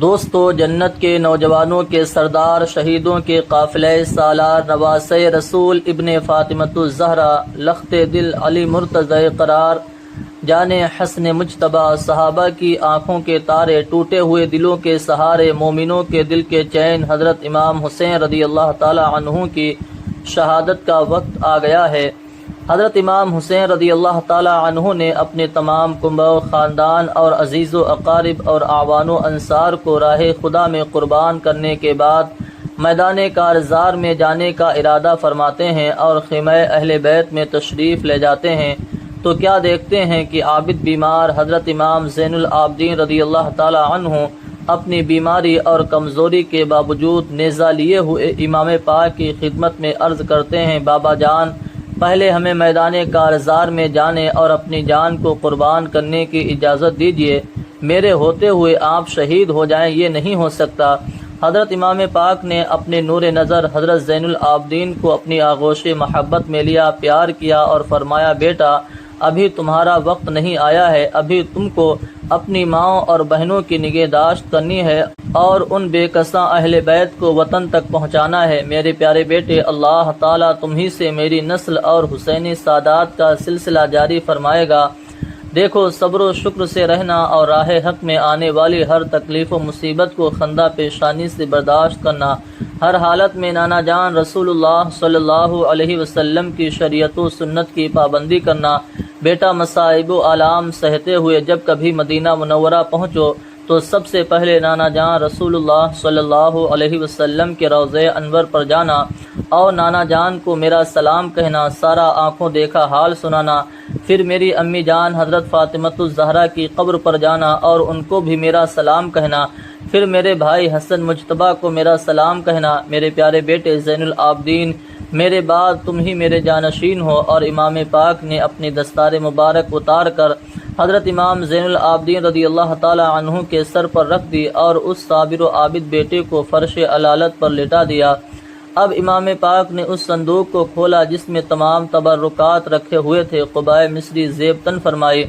دوستو، جنت کے نوجوانوں کے سردار، شہیدوں کے قافلہ سالار، نواسۂ رسول ابن فاطمۃ الزہرا، لخت دل علی مرتضی قرار، جان حسن مجتبیٰ، صحابہ کی آنکھوں کے تارے، ٹوٹے ہوئے دلوں کے سہارے، مومنوں کے دل کے چین، حضرت امام حسین رضی اللہ تعالی عنہ کی شہادت کا وقت آ گیا ہے۔ حضرت امام حسین رضی اللہ تعالی عنہ نے اپنے تمام کنبہ و خاندان اور عزیز و اقارب اور اعوان و انصار کو راہ خدا میں قربان کرنے کے بعد میدان کارزار میں جانے کا ارادہ فرماتے ہیں اور خیمہ اہل بیت میں تشریف لے جاتے ہیں تو کیا دیکھتے ہیں کہ عابد بیمار حضرت امام زین العابدین رضی اللہ تعالی عنہ اپنی بیماری اور کمزوری کے باوجود نیزہ لیے ہوئے امام پاک کی خدمت میں عرض کرتے ہیں، بابا جان، پہلے ہمیں میدان کارزار میں جانے اور اپنی جان کو قربان کرنے کی اجازت دیجیے، میرے ہوتے ہوئے آپ شہید ہو جائیں، یہ نہیں ہو سکتا۔ حضرت امام پاک نے اپنے نور نظر حضرت زین العابدین کو اپنی آغوش محبت میں لیا، پیار کیا اور فرمایا، بیٹا، ابھی تمہارا وقت نہیں آیا ہے، ابھی تم کو اپنی ماں اور بہنوں کی نگہداشت کرنی ہے اور ان بے کساں اہل بیت کو وطن تک پہنچانا ہے۔ میرے پیارے بیٹے، اللہ تعالیٰ تمہیں سے میری نسل اور حسینی سادات کا سلسلہ جاری فرمائے گا۔ دیکھو، صبر و شکر سے رہنا اور راہ حق میں آنے والی ہر تکلیف و مصیبت کو خندہ پیشانی سے برداشت کرنا، ہر حالت میں نانا جان رسول اللہ صلی اللہ علیہ وسلم کی شریعت و سنت کی پابندی کرنا۔ بیٹا، مصائب و آلام سہتے ہوئے جب کبھی مدینہ منورہ پہنچو تو سب سے پہلے نانا جان رسول اللہ صلی اللہ علیہ وسلم کے روضہ انور پر جانا اور نانا جان کو میرا سلام کہنا، سارا آنکھوں دیکھا حال سنانا، پھر میری امی جان حضرت فاطمۃ الزہرا کی قبر پر جانا اور ان کو بھی میرا سلام کہنا، پھر میرے بھائی حسن مجتبیٰ کو میرا سلام کہنا۔ میرے پیارے بیٹے زین العابدین، میرے بعد تم ہی میرے جانشین ہو۔ اور امام پاک نے اپنی دستار مبارک اتار کر حضرت امام زین العابدین رضی اللہ تعالی عنہ کے سر پر رکھ دی اور اس صابر و عابد بیٹے کو فرش علالت پر لٹا دیا۔ اب امام پاک نے اس صندوق کو کھولا جس میں تمام تبرکات رکھے ہوئے تھے، قبائے مصری زیب تن فرمائی،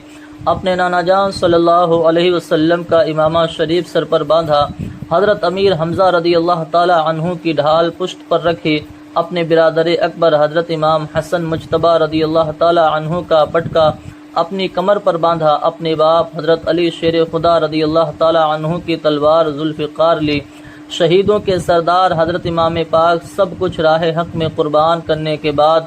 اپنے نانا جان صلی اللہ علیہ وسلم کا امامہ شریف سر پر باندھا، حضرت امیر حمزہ رضی اللہ تعالی عنہ کی ڈھال پشت پر رکھی، اپنے برادر اکبر حضرت امام حسن مجتبیٰ رضی اللہ تعالی عنہ کا پٹکا اپنی کمر پر باندھا، اپنے باپ حضرت علی شیر خدا رضی اللہ تعالی عنہ کی تلوار ذوالفقار لی۔ شہیدوں کے سردار حضرت امام پاک سب کچھ راہ حق میں قربان کرنے کے بعد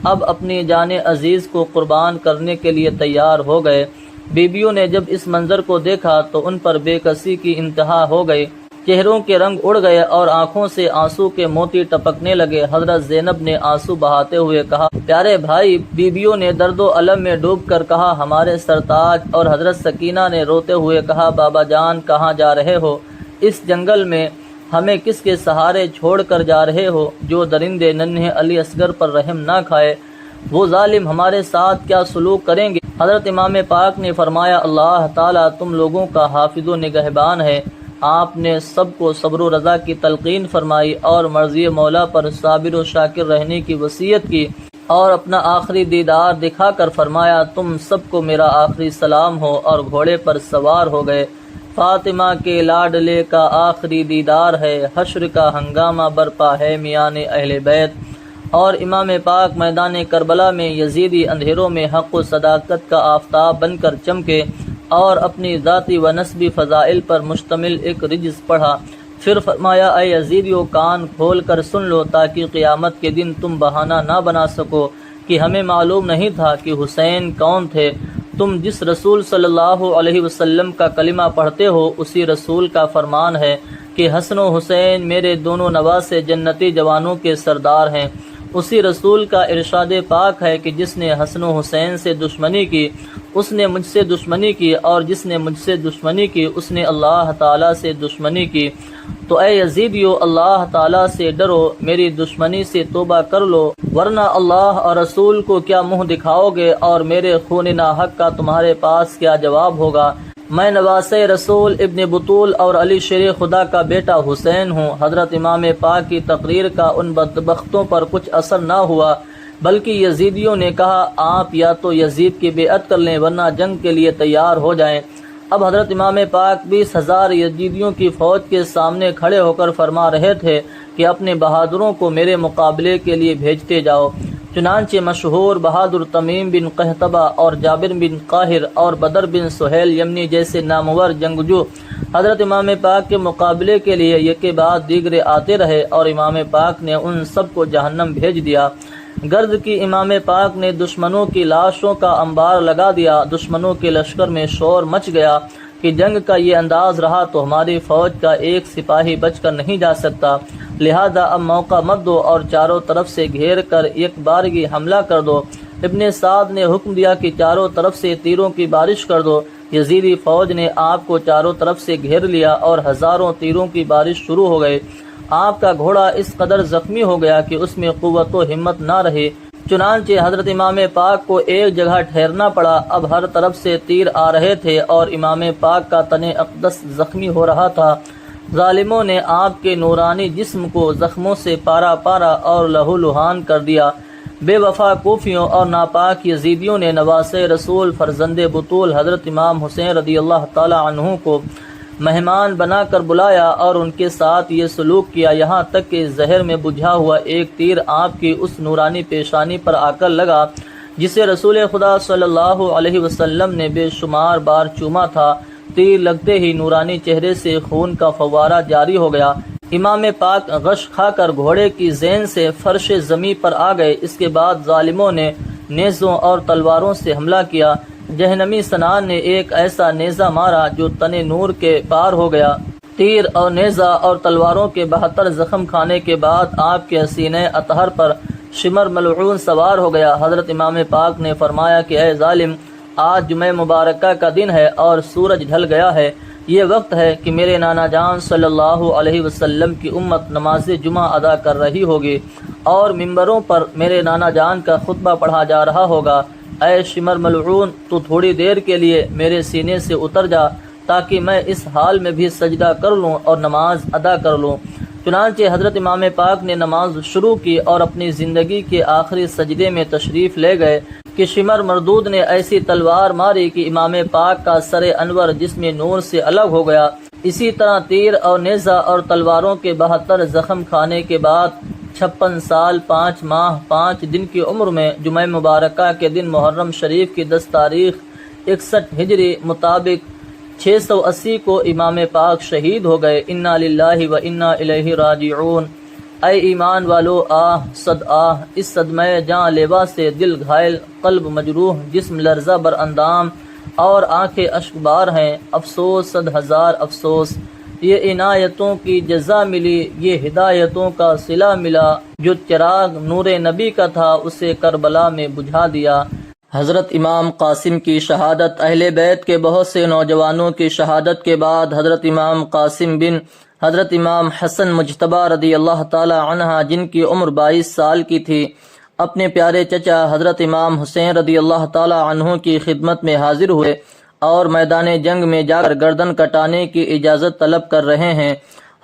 اب اپنی جان عزیز کو قربان کرنے کے لیے تیار ہو گئے۔ بیبیوں نے جب اس منظر کو دیکھا تو ان پر بے کسی کی انتہا ہو گئی، چہروں کے رنگ اڑ گئے اور آنکھوں سے آنسو کے موتی ٹپکنے لگے۔ حضرت زینب نے آنسو بہاتے ہوئے کہا، پیارے بھائی، بیبیوں نے درد و الم میں ڈوب کر کہا، ہمارے سرتاج، اور حضرت سکینہ نے روتے ہوئے کہا، بابا جان، کہاں جا رہے ہو؟ اس جنگل میں ہمیں کس کے سہارے چھوڑ کر جا رہے ہو؟ جو درندے ننھے علی اصغر پر رحم نہ کھائے، وہ ظالم ہمارے ساتھ کیا سلوک کریں گے؟ حضرت امام پاک نے فرمایا، اللہ تعالیٰ تم لوگوں کا حافظ و نگہبان ہے۔ آپ نے سب کو صبر و رضا کی تلقین فرمائی اور مرضی مولا پر صابر و شاکر رہنے کی وصیت کی اور اپنا آخری دیدار دکھا کر فرمایا، تم سب کو میرا آخری سلام ہو، اور گھوڑے پر سوار ہو گئے۔ فاطمہ کے لاڈلے کا آخری دیدار ہے، حشر کا ہنگامہ برپا ہے میان اہل بیت۔ اور امام پاک میدان کربلا میں یزیدی اندھیروں میں حق و صداقت کا آفتاب بن کر چمکے اور اپنی ذاتی و نسبی فضائل پر مشتمل ایک رجز پڑھا، پھر فرمایا، اے یزیدیو، کان کھول کر سن لو تاکہ قیامت کے دن تم بہانہ نہ بنا سکو کہ ہمیں معلوم نہیں تھا کہ حسین کون تھے۔ تم جس رسول صلی اللہ علیہ وسلم کا کلمہ پڑھتے ہو، اسی رسول کا فرمان ہے کہ حسن و حسین میرے دونوں نواسے جنتی جوانوں کے سردار ہیں۔ اسی رسول کا ارشاد پاک ہے کہ جس نے حسن و حسین سے دشمنی کی اس نے مجھ سے دشمنی کی، اور جس نے مجھ سے دشمنی کی اس نے اللہ تعالیٰ سے دشمنی کی۔ تو اے یزیدیو، اللہ تعالیٰ سے ڈرو، میری دشمنی سے توبہ کر لو، ورنہ اللہ اور رسول کو کیا منہ دکھاؤ گے، اور میرے خون ناحق کا تمہارے پاس کیا جواب ہوگا؟ میں نواسۂ رسول ابن بطول اور علی شیر خدا کا بیٹا حسین ہوں۔ حضرت امام پاک کی تقریر کا ان بدبختوں پر کچھ اثر نہ ہوا، بلکہ یزیدیوں نے کہا، آپ یا تو یزید کی بیعت کر لیں ورنہ جنگ کے لیے تیار ہو جائیں۔ اب حضرت امام پاک 20,000 یزیدیوں کی فوج کے سامنے کھڑے ہو کر فرما رہے تھے کہ اپنے بہادروں کو میرے مقابلے کے لیے بھیجتے جاؤ۔ چنانچہ مشہور بہادر تمیم بن قحطبہ اور جابر بن قاہر اور بدر بن سہیل یمنی جیسے نامور جنگجو حضرت امام پاک کے مقابلے کے لیے یک کے بعد دیگرے آتے رہے اور امام پاک نے ان سب کو جہنم بھیج دیا۔ غرض کی امام پاک نے دشمنوں کی لاشوں کا انبار لگا دیا۔ دشمنوں کے لشکر میں شور مچ گیا کہ جنگ کا یہ انداز رہا تو ہماری فوج کا ایک سپاہی بچ کر نہیں جا سکتا، لہذا اب موقع مت دو اور چاروں طرف سے گھیر کر ایک بارگی حملہ کر دو۔ ابن سعد نے حکم دیا کہ چاروں طرف سے تیروں کی بارش کر دو۔ یزیدی فوج نے آپ کو چاروں طرف سے گھیر لیا اور ہزاروں تیروں کی بارش شروع ہو گئی۔ آپ کا گھوڑا اس قدر زخمی ہو گیا کہ اس میں قوت و ہمت نہ رہی، چنانچہ حضرت امام پاک کو ایک جگہ ٹھہرنا پڑا۔ اب ہر طرف سے تیر آ رہے تھے اور امام پاک کا تن اقدس زخمی ہو رہا تھا۔ ظالموں نے آپ کے نورانی جسم کو زخموں سے پارا پارا اور لہو لہان کر دیا۔ بے وفا کوفیوں اور ناپاک یزیدیوں نے نواسے رسول فرزند بطول حضرت امام حسین رضی اللہ تعالی عنہ کو مہمان بنا کر بلایا اور ان کے ساتھ یہ سلوک کیا، یہاں تک کہ زہر میں بجھا ہوا ایک تیر آپ کی اس نورانی پیشانی پر آ کر لگا جسے رسول خدا صلی اللہ علیہ وسلم نے بے شمار بار چوما تھا۔ تیر لگتے ہی نورانی چہرے سے خون کا فوارہ جاری ہو گیا۔ امام پاک غش کھا کر گھوڑے کی زین سے فرش زمیں پر آ گئے۔ اس کے بعد ظالموں نے نیزوں اور تلواروں سے حملہ کیا۔ جہنمی سنان نے ایک ایسا نیزہ مارا جو تن نور کے پار ہو گیا۔ تیر اور نیزہ اور تلواروں کے 72 زخم کھانے کے بعد آپ کے سینہ اطہر پر شمر ملعون سوار ہو گیا۔ حضرت امام پاک نے فرمایا کہ اے ظالم، آج جمعہ مبارکہ کا دن ہے اور سورج ڈھل گیا ہے۔ یہ وقت ہے کہ میرے نانا جان صلی اللہ علیہ وسلم کی امت نماز جمعہ ادا کر رہی ہوگی اور ممبروں پر میرے نانا جان کا خطبہ پڑھا جا رہا ہوگا۔ اے شمر ملعون، تو تھوڑی دیر کے لیے میرے سینے سے اتر جا تاکہ میں اس حال میں بھی سجدہ کر لوں اور نماز ادا کر لوں۔ چنانچہ حضرت امام پاک نے نماز شروع کی اور اپنی زندگی کے آخری سجدے میں تشریف لے گئے کہ شمر مردود نے ایسی تلوار ماری کہ امام پاک کا سر انور جسم نور سے الگ ہو گیا۔ اسی طرح تیر اور نیزہ اور تلواروں کے 72 زخم کھانے کے بعد 56 سال 5 ماہ 5 دن کی عمر میں جمعہ مبارکہ کے دن محرم شریف کی 10 تاریخ 61 ہجری مطابق 680 کو امام پاک شہید ہو گئے۔ انا للہ و انا الیہ راجعون۔ اے ایمان والو، آہ صد آہ، اس صدمہ جاں لیوا سے دل گھائل، قلب مجروح، جسم لرزہ بر اندام اور آنکھیں اشکبار ہیں۔ افسوس، 100,000 افسوس۔ یہ عنایتوں کی جزا ملی، یہ ہدایتوں کا صلہ ملا، جو چراغ نور نبی کا تھا اسے کربلا میں بجھا دیا۔ حضرت امام قاسم کی شہادت۔ اہل بیت کے بہت سے نوجوانوں کی شہادت کے بعد حضرت امام قاسم بن حضرت امام حسن مجتبی رضی اللہ تعالی عنہ، جن کی عمر 22 سال کی تھی، اپنے پیارے چچا حضرت امام حسین رضی اللہ تعالی عنہ کی خدمت میں حاضر ہوئے اور میدان جنگ میں جا کر گردن کٹانے کی اجازت طلب کر رہے ہیں۔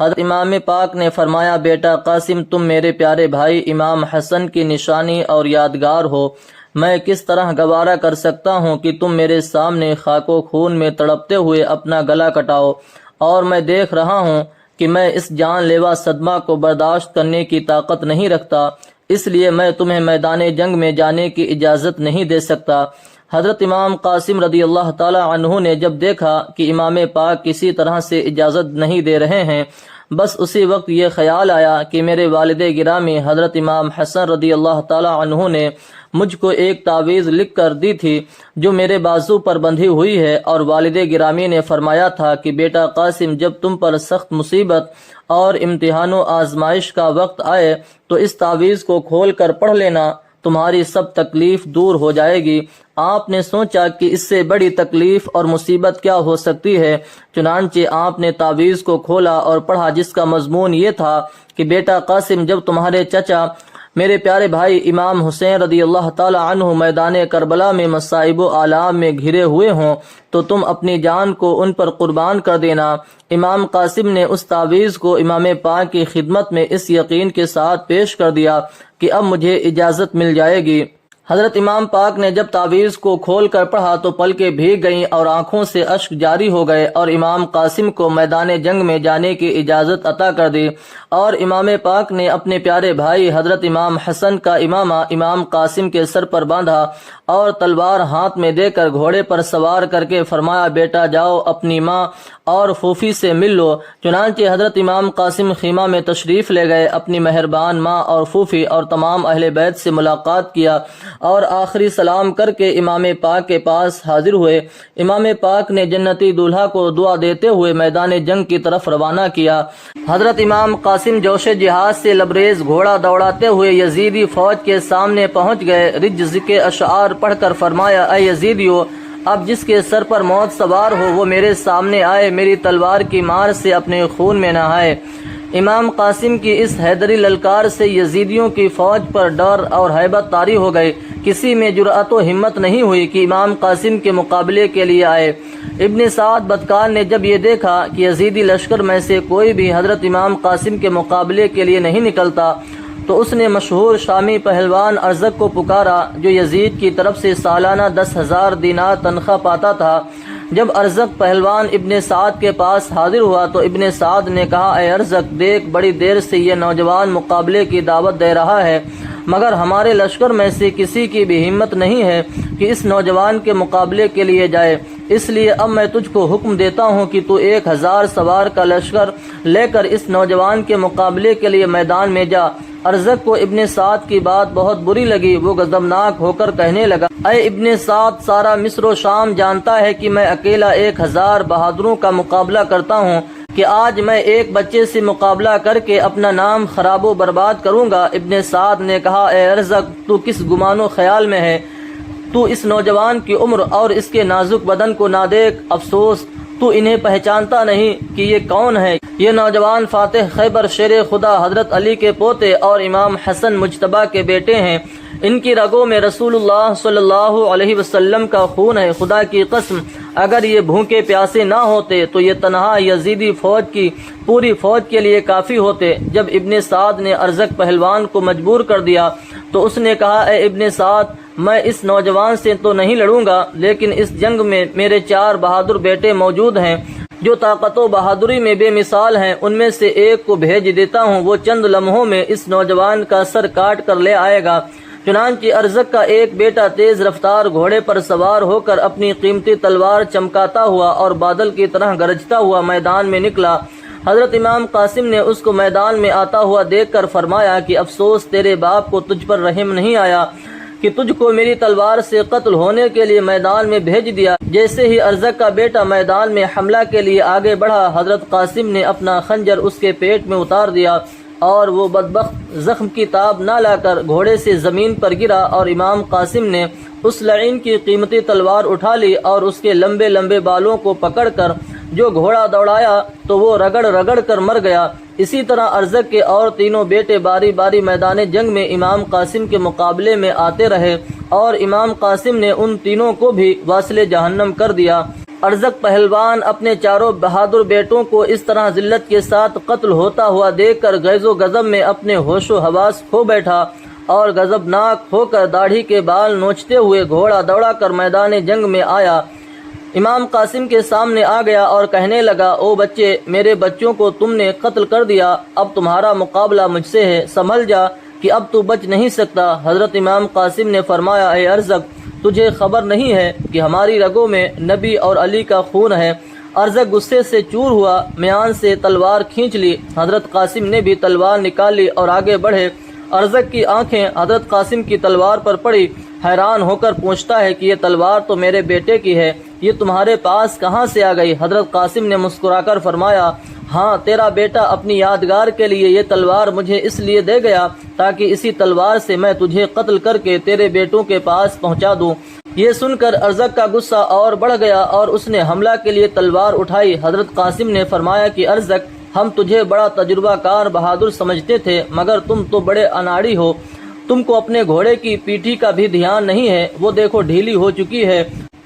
حضرت امام پاک نے فرمایا، بیٹا قاسم، تم میرے پیارے بھائی امام حسن کی نشانی اور یادگار ہو۔ میں کس طرح گوارا کر سکتا ہوں کہ تم میرے سامنے خاک و خون میں تڑپتے ہوئے اپنا گلا کٹاؤ، اور میں دیکھ رہا ہوں کہ میں اس جان لیوا صدمہ کو برداشت کرنے کی طاقت نہیں رکھتا، اس لیے میں تمہیں میدان جنگ میں جانے کی اجازت نہیں دے سکتا۔ حضرت امام قاسم رضی اللہ تعالی عنہ نے جب دیکھا کہ امام پاک کسی طرح سے اجازت نہیں دے رہے ہیں، بس اسی وقت یہ خیال آیا کہ میرے والد گرامی حضرت امام حسن رضی اللہ تعالی عنہ نے مجھ کو ایک تعویذ لکھ کر دی تھی جو میرے بازو پر بندھی ہوئی ہے، اور والد گرامی نے فرمایا تھا کہ بیٹا قاسم، جب تم پر سخت مصیبت اور امتحان و آزمائش کا وقت آئے تو اس تعویذ کو کھول کر پڑھ لینا، تمہاری سب تکلیف دور ہو جائے گی۔ آپ نے سوچا کہ اس سے بڑی تکلیف اور مصیبت کیا ہو سکتی ہے، چنانچہ آپ نے تعویذ کو کھولا اور پڑھا، جس کا مضمون یہ تھا کہ بیٹا قاسم، جب تمہارے چچا میرے پیارے بھائی امام حسین رضی اللہ تعالی عنہ میدان کربلا میں مصائب و آلام میں گھرے ہوئے ہوں تو تم اپنی جان کو ان پر قربان کر دینا۔ امام قاسم نے اس تعویذ کو امام پاک کی خدمت میں اس یقین کے ساتھ پیش کر دیا کہ اب مجھے اجازت مل جائے گی حضرت امام پاک نے جب تعویذ کو کھول کر پڑھا تو پلکیں بھیگ گئیں اور آنکھوں سے اشک جاری ہو گئے، اور امام قاسم کو میدان جنگ میں جانے کی اجازت عطا کر دی، اور امام پاک نے اپنے پیارے بھائی حضرت امام حسن کا امامہ امام قاسم کے سر پر باندھا اور تلوار ہاتھ میں دے کر گھوڑے پر سوار کر کے فرمایا، بیٹا جاؤ اپنی ماں اور پھوپھی سے مل لو۔ چنانچہ حضرت امام قاسم خیمہ میں تشریف لے گئے، اپنی مہربان ماں اور پھوپھی اور تمام اہل بیت سے ملاقات کیا اور آخری سلام کر کے امام پاک کے پاس حاضر ہوئے۔ امام پاک نے جنتی دولہا کو دعا دیتے ہوئے میدان جنگ کی طرف روانہ کیا۔ حضرت امام قاسم جوش جہاد سے لبریز گھوڑا دوڑاتے ہوئے یزیدی فوج کے سامنے پہنچ گئے۔ رجز کے اشعار پڑھ کر فرمایا، اے یزیدیو، اب جس کے سر پر موت سوار ہو وہ میرے سامنے آئے، میری تلوار کی مار سے اپنے خون میں نہائے۔ امام قاسم کی اس حیدری للکار سے یزیدیوں کی فوج پر ڈر اور ہیبت طاری ہو گئی، کسی میں جرأت و ہمت نہیں ہوئی کہ امام قاسم کے مقابلے کے لیے آئے۔ ابن سعد بدکار نے جب یہ دیکھا کہ یزیدی لشکر میں سے کوئی بھی حضرت امام قاسم کے مقابلے کے لیے نہیں نکلتا تو اس نے مشہور شامی پہلوان ارزق کو پکارا، جو یزید کی طرف سے سالانہ 10,000 دینار تنخواہ پاتا تھا۔ جب ارزق پہلوان ابن سعد کے پاس حاضر ہوا تو ابن سعد نے کہا، اے ارزق، دیکھ بڑی دیر سے یہ نوجوان مقابلے کی دعوت دے رہا ہے، مگر ہمارے لشکر میں سے کسی کی بھی ہمت نہیں ہے کہ اس نوجوان کے مقابلے کے لیے جائے، اس لیے اب میں تجھ کو حکم دیتا ہوں کہ تو 1,000 سوار کا لشکر لے کر اس نوجوان کے مقابلے کے لیے میدان میں جا۔ ارزق کو ابن سعد کی بات بہت بری لگی، وہ غضبناک ہو کر کہنے لگا، اے ابن سعد، سارا مصر و شام جانتا ہے کہ میں اکیلا 1,000 بہادروں کا مقابلہ کرتا ہوں، کہ آج میں ایک بچے سے مقابلہ کر کے اپنا نام خراب و برباد کروں گا۔ ابن سعد نے کہا، اے ارزق، تو کس گمان و خیال میں ہے؟ تو اس نوجوان کی عمر اور اس کے نازک بدن کو نہ دیکھ؟ افسوس تو انہیں پہچانتا نہیں کہ یہ کون ہے۔ یہ نوجوان فاتح خیبر شیر خدا حضرت علی کے پوتے اور امام حسن مجتبیٰ کے بیٹے ہیں، ان کی رگوں میں رسول اللہ صلی اللہ علیہ وسلم کا خون ہے۔ خدا کی قسم، اگر یہ بھوکے پیاسے نہ ہوتے تو یہ تنہا یزیدی فوج کی پوری فوج کے لیے کافی ہوتے۔ جب ابن سعد نے ارزق پہلوان کو مجبور کر دیا تو اس نے کہا، اے ابن سعد، میں اس نوجوان سے تو نہیں لڑوں گا، لیکن اس جنگ میں میرے 4 بہادر بیٹے موجود ہیں جو طاقت و بہادری میں بے مثال ہیں، ان میں سے ایک کو بھیج دیتا ہوں، وہ چند لمحوں میں اس نوجوان کا سر کاٹ کر لے آئے گا۔ چنانچہ ارزق کا ایک بیٹا تیز رفتار گھوڑے پر سوار ہو کر اپنی قیمتی تلوار چمکاتا ہوا اور بادل کی طرح گرجتا ہوا میدان میں نکلا۔ حضرت امام قاسم نے اس کو میدان میں آتا ہوا دیکھ کر فرمایا کہ افسوس تیرے باپ کو تجھ پر رحم نہیں آیا کہ تجھ کو میری تلوار سے قتل ہونے کے لیے میدان میں بھیج دیا۔ جیسے ہی ارزق کا بیٹا میدان میں حملہ کے لیے آگے بڑھا، حضرت قاسم نے اپنا خنجر اس کے پیٹ میں اتار دیا اور وہ بدبخت زخم کی تاب نہ لا کر گھوڑے سے زمین پر گرا، اور امام قاسم نے اس لعین کی قیمتی تلوار اٹھا لی اور اس کے لمبے لمبے بالوں کو پکڑ کر جو گھوڑا دوڑایا تو وہ رگڑ رگڑ کر مر گیا۔ اسی طرح ارزق کے اور تینوں بیٹے باری باری میدان جنگ میں امام قاسم کے مقابلے میں آتے رہے، اور امام قاسم نے ان تینوں کو بھی واصل جہنم کر دیا۔ ارزق پہلوان اپنے 4 بہادر بیٹوں کو اس طرح ذلت کے ساتھ قتل ہوتا ہوا دیکھ کر غیظ و غضب میں اپنے ہوش و حواس کھو بیٹھا، اور غضبناک ہو کر داڑھی کے بال نوچتے ہوئے گھوڑا دوڑا کر میدان جنگ میں آیا۔ امام قاسم کے سامنے آ گیا اور کہنے لگا، او بچے، میرے بچوں کو تم نے قتل کر دیا، اب تمہارا مقابلہ مجھ سے ہے، سنبھل جا کہ اب تو بچ نہیں سکتا۔ حضرت امام قاسم نے فرمایا، اے ارزق، تجھے خبر نہیں ہے کہ ہماری رگوں میں نبی اور علی کا خون ہے؟ ارزق غصے سے چور ہوا، میان سے تلوار کھینچ لی۔ حضرت قاسم نے بھی تلوار نکال لی اور آگے بڑھے۔ ارزق کی آنکھیں حضرت قاسم کی تلوار پر پڑی، حیران ہو کر پوچھتا ہے کہ یہ تلوار تو میرے بیٹے کی ہے، یہ تمہارے پاس کہاں سے آ گئی؟ حضرت قاسم نے مسکرا کر فرمایا، ہاں، تیرا بیٹا اپنی یادگار کے لیے یہ تلوار مجھے اس لیے دے گیا تاکہ اسی تلوار سے میں تجھے قتل کر کے تیرے بیٹوں کے پاس پہنچا دوں۔ یہ سن کر ارزق کا غصہ اور بڑھ گیا اور اس نے حملہ کے لیے تلوار اٹھائی۔ حضرت قاسم نے فرمایا کہ ارزق، ہم تجھے بڑا تجربہ کار بہادر سمجھتے تھے، مگر تم تو بڑے اناڑی ہو، تم کو اپنے گھوڑے کی پیٹھی کا بھی دھیان نہیں ہے، وہ دیکھو ڈھیلی ہو چکی ہے۔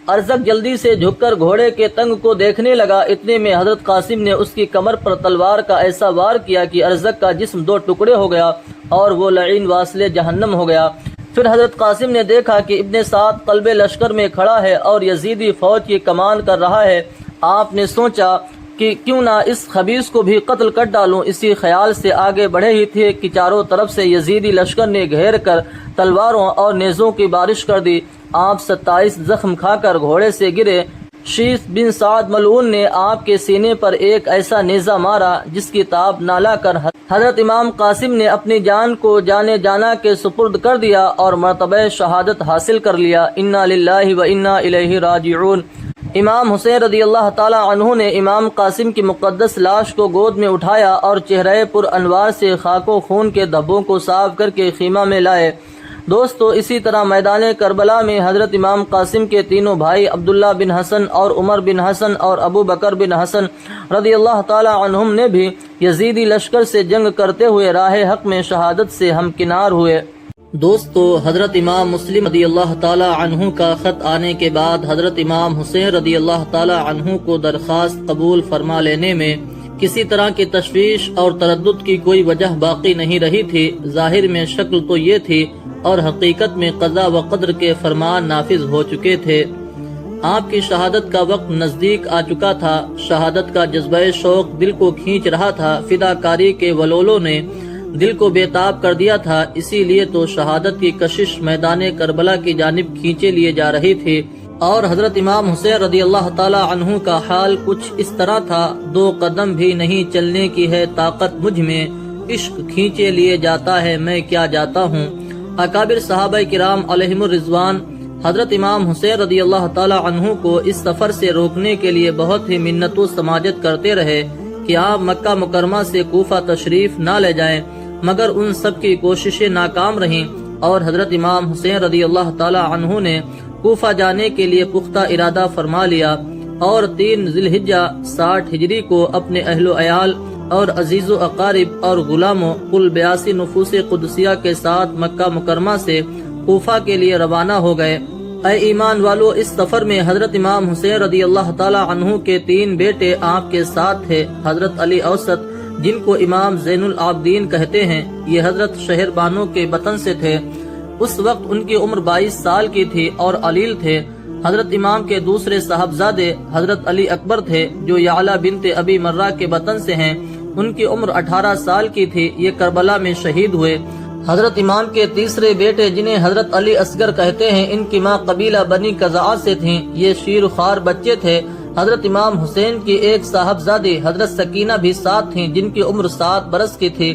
ارزق جلدی سے جھک کر گھوڑے کے تنگ کو دیکھنے لگا، اتنے میں حضرت قاسم نے اس کی کمر پر تلوار کا ایسا وار کیا کہ ارزق کا جسم 2 ٹکڑے ہو گیا اور وہ لعین واصل جہنم ہو گیا۔ پھر حضرت قاسم نے دیکھا کہ ابن سعد قلب لشکر میں کھڑا ہے اور یزیدی فوج کی کمان کر رہا ہے۔ آپ نے سوچا کہ کیوں نہ اس خبیث کو بھی قتل کر ڈالوں۔ اسی خیال سے آگے بڑھے ہی تھے کہ چاروں طرف سے یزیدی لشکر نے گھیر کر تلواروں اور نیزوں کی بارش کر دی۔ آپ 27 زخم کھا کر گھوڑے سے گرے۔ شیث بن سعد ملعون نے آپ کے سینے پر ایک ایسا نیزہ مارا جس کی تاب نہ لا کر حضرت امام قاسم نے اپنی جان کو جانے جانا کے سپرد کر دیا اور مرتبہ شہادت حاصل کر لیا۔ انا للہ و انا الیہ راجعون۔ امام حسین رضی اللہ تعالی عنہ نے امام قاسم کی مقدس لاش کو گود میں اٹھایا اور چہرے پر انوار سے خاک و خون کے دھبوں کو صاف کر کے خیمہ میں لائے۔ دوستو، اسی طرح میدان کربلا میں حضرت امام قاسم کے تینوں بھائی عبداللہ بن حسن اور عمر بن حسن اور ابو بکر بن حسن رضی اللہ تعالی عنہم نے بھی یزیدی لشکر سے جنگ کرتے ہوئے راہ حق میں شہادت سے ہمکنار ہوئے۔ دوستو، حضرت امام مسلم رضی اللہ تعالی عنہ کا خط آنے کے بعد حضرت امام حسین رضی اللہ تعالی عنہ کو درخواست قبول فرما لینے میں کسی طرح کی تشویش اور تردد کی کوئی وجہ باقی نہیں رہی تھی۔ ظاہر میں شکل تو یہ تھی اور حقیقت میں قضا و قدر کے فرمان نافذ ہو چکے تھے۔ آپ کی شہادت کا وقت نزدیک آ چکا تھا۔ شہادت کا جذبہ شوق دل کو کھینچ رہا تھا۔ فداکاری کے ولولوں نے دل کو بےتاب کر دیا تھا۔ اسی لیے تو شہادت کی کشش میدان کربلا کی جانب کھینچے لیے جا رہی تھی، اور حضرت امام حسین رضی اللہ تعالی عنہ کا حال کچھ اس طرح تھا: 2 قدم بھی نہیں چلنے کی ہے طاقت مجھ میں، عشق کھینچے لیے جاتا ہے میں کیا جاتا ہوں۔ اکابر صحابہ کرام علیہم الرضوان حضرت امام حسین رضی اللہ تعالی عنہ کو اس سفر سے روکنے کے لیے بہت ہی منت و سماجت کرتے رہے کہ آپ مکہ مکرمہ سے کوفہ تشریف نہ لے جائیں، مگر ان سب کی کوششیں ناکام رہیں، اور حضرت امام حسین رضی اللہ تعالی عنہ نے کوفہ جانے کے لیے پختہ ارادہ فرما لیا، اور 3 ذی الحجہ 60 ہجری کو اپنے اہل و عیال اور عزیز و اقارب اور غلاموں کل 82 نفوس قدسیہ کے ساتھ مکہ مکرمہ سے کوفہ کے لیے روانہ ہو گئے۔ اے ایمان والو، اس سفر میں حضرت امام حسین رضی اللہ تعالی عنہ کے 3 بیٹے آپ کے ساتھ تھے۔ حضرت علی اوسط، جن کو امام زین العابدین کہتے ہیں، یہ حضرت شہر بانو کے وطن سے تھے۔ اس وقت ان کی عمر 22 سال کی تھی اور علیل تھے۔ حضرت امام کے دوسرے صاحبزادے حضرت علی اکبر تھے، جو یعلا بنت ابی مرہ کے وطن سے ہیں۔ ان کی عمر 18 سال کی تھی۔ یہ کربلا میں شہید ہوئے۔ حضرت امام کے تیسرے بیٹے، جنہیں حضرت علی اصغر کہتے ہیں، ان کی ماں قبیلہ بنی قزاع سے تھیں۔ یہ شیر خوار بچے تھے۔ حضرت امام حسین کی ایک صاحبزادی حضرت سکینہ بھی ساتھ تھیں، جن کی عمر 7 برس کی تھی۔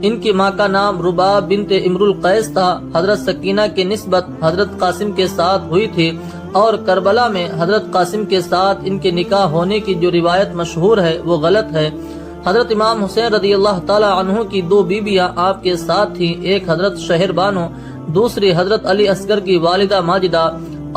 ان کی ماں کا نام رباب بنت امر القیس تھا۔ حضرت سکینہ کی نسبت حضرت قاسم کے ساتھ ہوئی تھی، اور کربلا میں حضرت قاسم کے ساتھ ان کے نکاح ہونے کی جو روایت مشہور ہے وہ غلط ہے۔ حضرت امام حسین رضی اللہ تعالی عنہ کی 2 بیویاں آپ کے ساتھ تھیں، ایک حضرت شہر بانو، دوسری حضرت علی اصغر کی والدہ ماجدہ،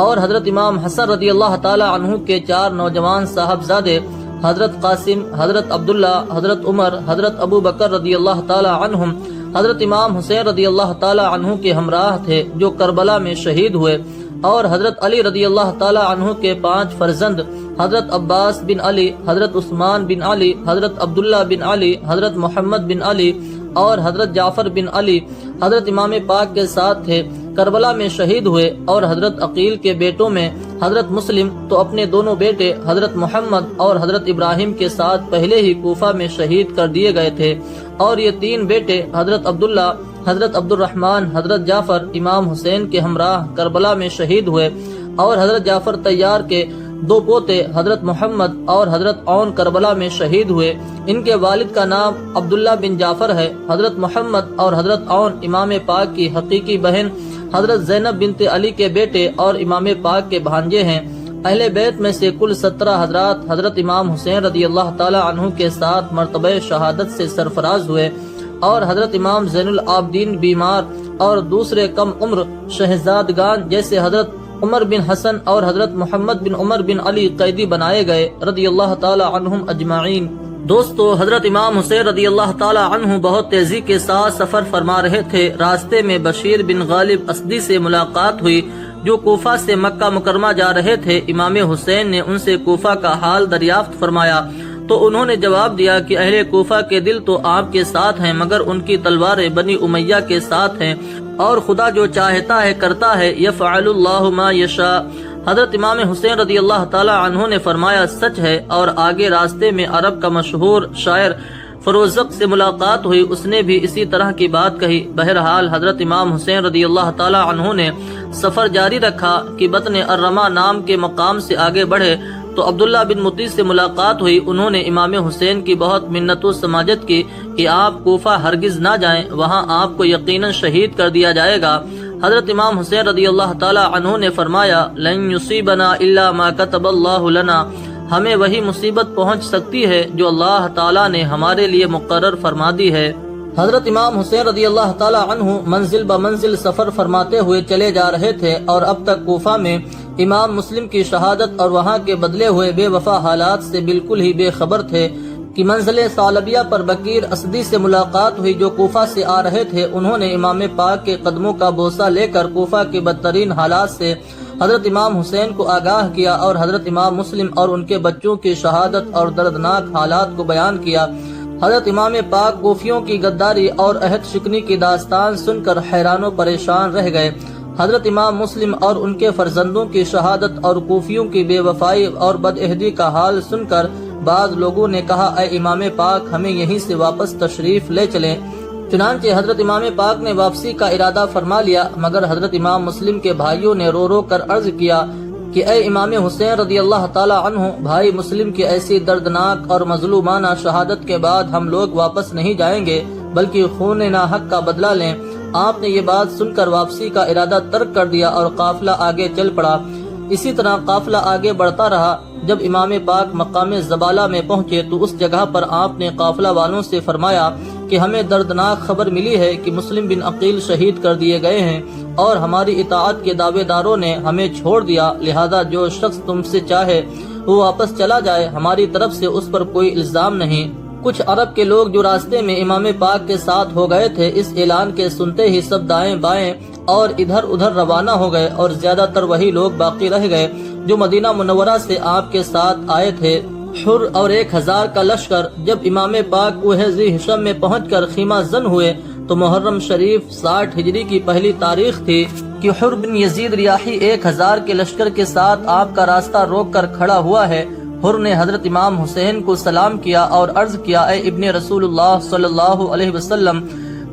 اور حضرت امام حسن رضی اللہ تعالی عنہ کے 4 نوجوان صاحبزادے حضرت قاسم، حضرت عبداللہ، حضرت عمر، حضرت ابو بکر رضی اللہ تعالی عنہم حضرت امام حسین رضی اللہ تعالی عنہ کے ہمراہ تھے، جو کربلا میں شہید ہوئے۔ اور حضرت علی رضی اللہ تعالی عنہ کے 5 فرزند حضرت عباس بن علی، حضرت عثمان بن علی، حضرت عبداللہ بن علی، حضرت محمد بن علی اور حضرت جعفر بن علی حضرت امام پاک کے ساتھ تھے، کربلا میں شہید ہوئے۔ اور حضرت عقیل کے بیٹوں میں حضرت مسلم تو اپنے دونوں بیٹے حضرت محمد اور حضرت ابراہیم کے ساتھ پہلے ہی کوفہ میں شہید کر دیے گئے تھے، اور یہ 3 بیٹے حضرت عبداللہ، حضرت عبد الرحمن، حضرت جعفر امام حسین کے ہمراہ کربلا میں شہید ہوئے۔ اور حضرت جعفر طیار کے 2 پوتے حضرت محمد اور حضرت عون کربلا میں شہید ہوئے۔ ان کے والد کا نام عبداللہ بن جعفر ہے۔ حضرت محمد اور حضرت عون امام پاک کی حقیقی بہن حضرت زینب بنت علی کے بیٹے اور امام پاک کے بھانجے ہیں۔ اہل بیت میں سے کل 17 حضرات حضرت امام حسین رضی اللہ تعالی عنہ کے ساتھ مرتبہ شہادت سے سرفراز ہوئے، اور حضرت امام زین العابدین بیمار اور دوسرے کم عمر شہزادگان جیسے حضرت عمر بن حسن اور حضرت محمد بن عمر بن علی قیدی بنائے گئے رضی اللہ تعالی عنہم اجمعین۔ دوستو، حضرت امام حسین رضی اللہ تعالی عنہ بہت تیزی کے ساتھ سفر فرما رہے تھے۔ راستے میں بشیر بن غالب اسدی سے ملاقات ہوئی، جو کوفہ سے مکہ مکرمہ جا رہے تھے۔ امام حسین نے ان سے کوفہ کا حال دریافت فرمایا تو انہوں نے جواب دیا کہ اہل کوفہ کے دل تو آپ کے ساتھ ہیں، مگر ان کی تلواریں بنی امیہ کے ساتھ ہیں۔ اور خدا جو چاہتا ہے کرتا ہے، یفعل اللہ ما یشاء۔ حضرت امام حسین رضی اللہ تعالی عنہ نے فرمایا سچ ہے۔ اور آگے راستے میں عرب کا مشہور شاعر فروزق سے ملاقات ہوئی، اس نے بھی اسی طرح کی بات کہی۔ بہرحال حضرت امام حسین رضی اللہ تعالی عنہ نے سفر جاری رکھا کہ بطن الرما نام کے مقام سے آگے بڑھے تو عبداللہ بن مطیع سے ملاقات ہوئی۔ انہوں نے امام حسین کی بہت منت و سماجت کی کہ آپ کوفہ ہرگز نہ جائیں، وہاں آپ کو یقیناً شہید کر دیا جائے گا۔ حضرت امام حسین رضی اللہ تعالی عنہ نے فرمایا لن یصیبنا الا ما کتب اللہ لنا، ہمیں وہی مصیبت پہنچ سکتی ہے جو اللہ تعالیٰ نے ہمارے لیے مقرر فرما دی ہے۔ حضرت امام حسین رضی اللہ تعالی عنہ منزل بمنزل سفر فرماتے ہوئے چلے جا رہے تھے، اور اب تک کوفہ میں امام مسلم کی شہادت اور وہاں کے بدلے ہوئے بے وفا حالات سے بالکل ہی بے خبر تھے کہ منزل ثعلبیہ پر بکیر اسدی سے ملاقات ہوئی، جو کوفہ سے آ رہے تھے۔ انہوں نے امام پاک کے قدموں کا بوسہ لے کر کوفہ کے بدترین حالات سے حضرت امام حسین کو آگاہ کیا، اور حضرت امام مسلم اور ان کے بچوں کی شہادت اور دردناک حالات کو بیان کیا۔ حضرت امام پاک کوفیوں کی غداری اور عہد شکنی کی داستان سن کر حیران و پریشان رہ گئے۔ حضرت امام مسلم اور ان کے فرزندوں کی شہادت اور کوفیوں کی بے وفائی اور بدعہدی کا حال سن کر بعض لوگوں نے کہا اے امام پاک ہمیں یہیں سے واپس تشریف لے چلیں۔ چنانچہ حضرت امام پاک نے واپسی کا ارادہ فرما لیا، مگر حضرت امام مسلم کے بھائیوں نے رو رو کر عرض کیا کہ اے امام حسین رضی اللہ تعالی عنہ، بھائی مسلم کی ایسی دردناک اور مظلومانہ شہادت کے بعد ہم لوگ واپس نہیں جائیں گے بلکہ خون ناحق کا بدلہ لیں۔ آپ نے یہ بات سن کر واپسی کا ارادہ ترک کر دیا اور قافلہ آگے چل پڑا۔ اسی طرح قافلہ آگے بڑھتا رہا۔ جب امام پاک مقام زبالہ میں پہنچے تو اس جگہ پر آپ نے قافلہ والوں سے فرمایا کہ ہمیں دردناک خبر ملی ہے کہ مسلم بن عقیل شہید کر دیے گئے ہیں اور ہماری اطاعت کے دعوے داروں نے ہمیں چھوڑ دیا، لہذا جو شخص تم سے چاہے وہ واپس چلا جائے، ہماری طرف سے اس پر کوئی الزام نہیں۔ کچھ عرب کے لوگ جو راستے میں امام پاک کے ساتھ ہو گئے تھے، اس اعلان کے سنتے ہی سب دائیں بائیں اور ادھر ادھر روانہ ہو گئے، اور زیادہ تر وہی لوگ باقی رہ گئے جو مدینہ منورہ سے آپ کے ساتھ آئے تھے۔ حر اور 1000 کا لشکر جب امام پاک کوہ ذی حشم میں پہنچ کر خیمہ زن ہوئے تو محرم شریف 60 ہجری کی پہلی تاریخ تھی کہ حر بن یزید ریاحی 1000 کے لشکر کے ساتھ آپ کا راستہ روک کر کھڑا ہوا ہے۔ حر نے حضرت امام حسین کو سلام کیا اور عرض کیا اے ابن رسول اللہ صلی اللہ علیہ وسلم،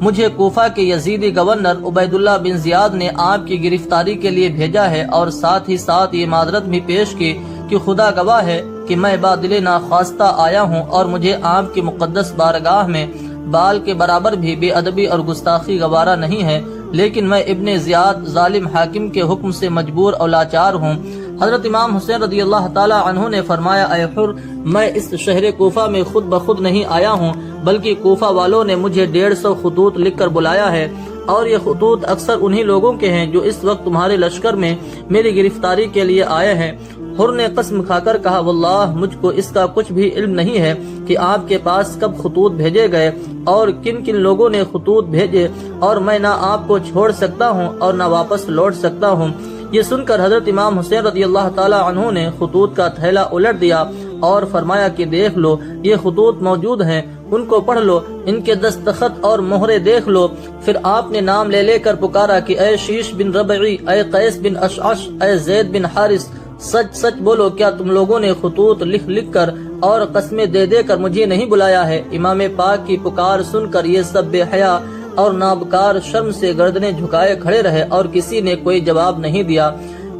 مجھے کوفہ کے یزیدی گورنر عبید اللہ بن زیاد نے آپ کی گرفتاری کے لیے بھیجا ہے، اور ساتھ ہی ساتھ یہ معذرت بھی پیش کی کہ خدا گواہ ہے کہ میں بادل ناخواستہ آیا ہوں اور مجھے آپ کی مقدس بارگاہ میں بال کے برابر بھی بے ادبی اور گستاخی گوارا نہیں ہے، لیکن میں ابن زیاد ظالم حاکم کے حکم سے مجبور اور لاچار ہوں۔ حضرت امام حسین رضی اللہ تعالی عنہ نے فرمایا اے حر، میں اس شہر کوفہ میں خود بخود نہیں آیا ہوں بلکہ کوفہ والوں نے مجھے 150 خطوط لکھ کر بلایا ہے، اور یہ خطوط اکثر انہی لوگوں کے ہیں جو اس وقت تمہارے لشکر میں میری گرفتاری کے لیے آئے ہیں۔ حر نے قسم کھا کر کہا واللہ مجھ کو اس کا کچھ بھی علم نہیں ہے کہ آپ کے پاس کب خطوط بھیجے گئے اور کن کن لوگوں نے خطوط بھیجے، اور میں نہ آپ کو چھوڑ سکتا ہوں اور نہ واپس لوٹ سکتا ہوں۔ یہ سن کر حضرت امام حسین رضی اللہ تعالی عنہ نے خطوط کا تھیلا الٹ دیا اور فرمایا کہ دیکھ لو یہ خطوط موجود ہیں، ان کو پڑھ لو، ان کے دستخط اور مہرے دیکھ لو۔ پھر آپ نے نام لے لے کر پکارا کہ اے شیش بن ربعی، اے قیس بن اشعث، اے زید بن حارث، سچ سچ بولو، کیا تم لوگوں نے خطوط لکھ لکھ کر اور قسمیں دے دے کر مجھے نہیں بلایا ہے؟ امام پاک کی پکار سن کر یہ سب بے حیا اور نابکار شرم سے گردنیں جھکائے کھڑے رہے اور کسی نے کوئی جواب نہیں دیا۔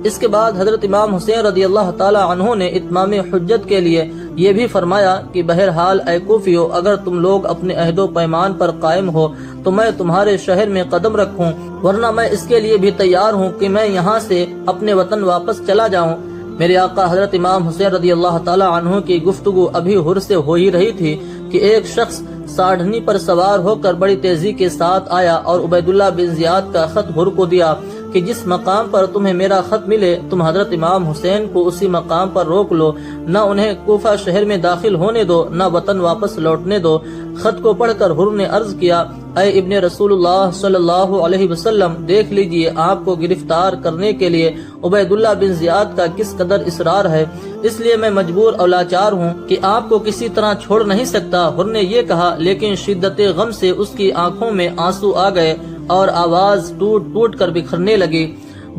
اس کے بعد حضرت امام حسین رضی اللہ تعالی عنہ نے اتمام حجت کے لیے یہ بھی فرمایا کہ بہرحال اے کوفیو، اگر تم لوگ اپنے عہد و پیمان پر قائم ہو تو میں تمہارے شہر میں قدم رکھوں، ورنہ میں اس کے لیے بھی تیار ہوں کہ میں یہاں سے اپنے وطن واپس چلا جاؤں۔ میرے آقا حضرت امام حسین رضی اللہ تعالی عنہ کی گفتگو ابھی حر سے ہو ہی رہی تھی کہ ایک شخص ساڑھنی پر سوار ہو کر بڑی تیزی کے ساتھ آیا اور عبید اللہ بن زیاد کا خط حر کو دیا کہ جس مقام پر تمہیں میرا خط ملے تم حضرت امام حسین کو اسی مقام پر روک لو، نہ انہیں کوفہ شہر میں داخل ہونے دو، نہ وطن واپس لوٹنے دو۔ خط کو پڑھ کر حر نے عرض کیا اے ابن رسول اللہ صلی اللہ علیہ وسلم، دیکھ لیجئے آپ کو گرفتار کرنے کے لیے عبید اللہ بن زیاد کا کس قدر اصرار ہے، اس لیے میں مجبور اور لاچار ہوں کہ آپ کو کسی طرح چھوڑ نہیں سکتا۔ حر نے یہ کہا لیکن شدت غم سے اس کی آنکھوں میں آنسو آ گئے اور آواز ٹوٹ ٹوٹ کر بکھرنے لگی۔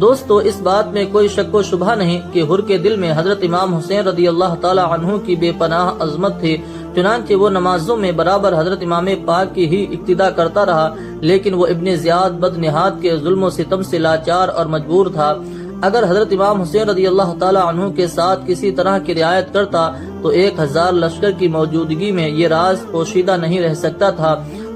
دوستو، اس بات میں کوئی شک و شبہ نہیں کہ حر کے دل میں حضرت امام حسین رضی اللہ تعالی عنہ کی بے پناہ عظمت تھی، چنانچہ وہ نمازوں میں برابر حضرت امام پاک کی ہی اقتدا کرتا رہا، لیکن وہ ابن زیاد بدنہاد کے ظلم و ستم سے لاچار اور مجبور تھا۔ اگر حضرت امام حسین رضی اللہ تعالی عنہ کے ساتھ کسی طرح کی رعایت کرتا تو 1000 لشکر کی موجودگی میں یہ راز پوشیدہ نہیں رہ سکتا تھا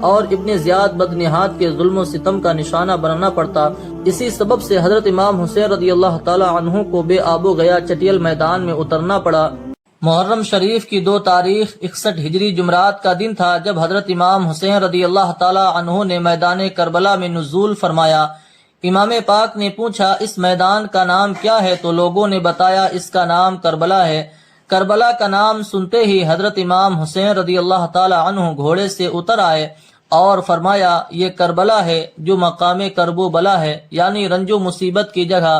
اور ابن زیاد بدنہاد کے ظلم و ستم کا نشانہ بننا پڑتا۔ اسی سبب سے حضرت امام حسین رضی اللہ تعالی عنہ کو بے آب و گیا چٹیل میدان میں اترنا پڑا۔ محرم شریف کی 2 تاریخ 61 ہجری جمعرات کا دن تھا جب حضرت امام حسین رضی اللہ تعالی عنہ نے میدان کربلا میں نزول فرمایا۔ امام پاک نے پوچھا، اس میدان کا نام کیا ہے؟ تو لوگوں نے بتایا اس کا نام کربلا ہے۔ کربلا کا نام سنتے ہی حضرت امام حسین رضی اللہ تعالی عنہ گھوڑے سے اتر آئے اور فرمایا، یہ کربلا ہے جو مقام کرب و بلا ہے، یعنی رنج و مصیبت کی جگہ۔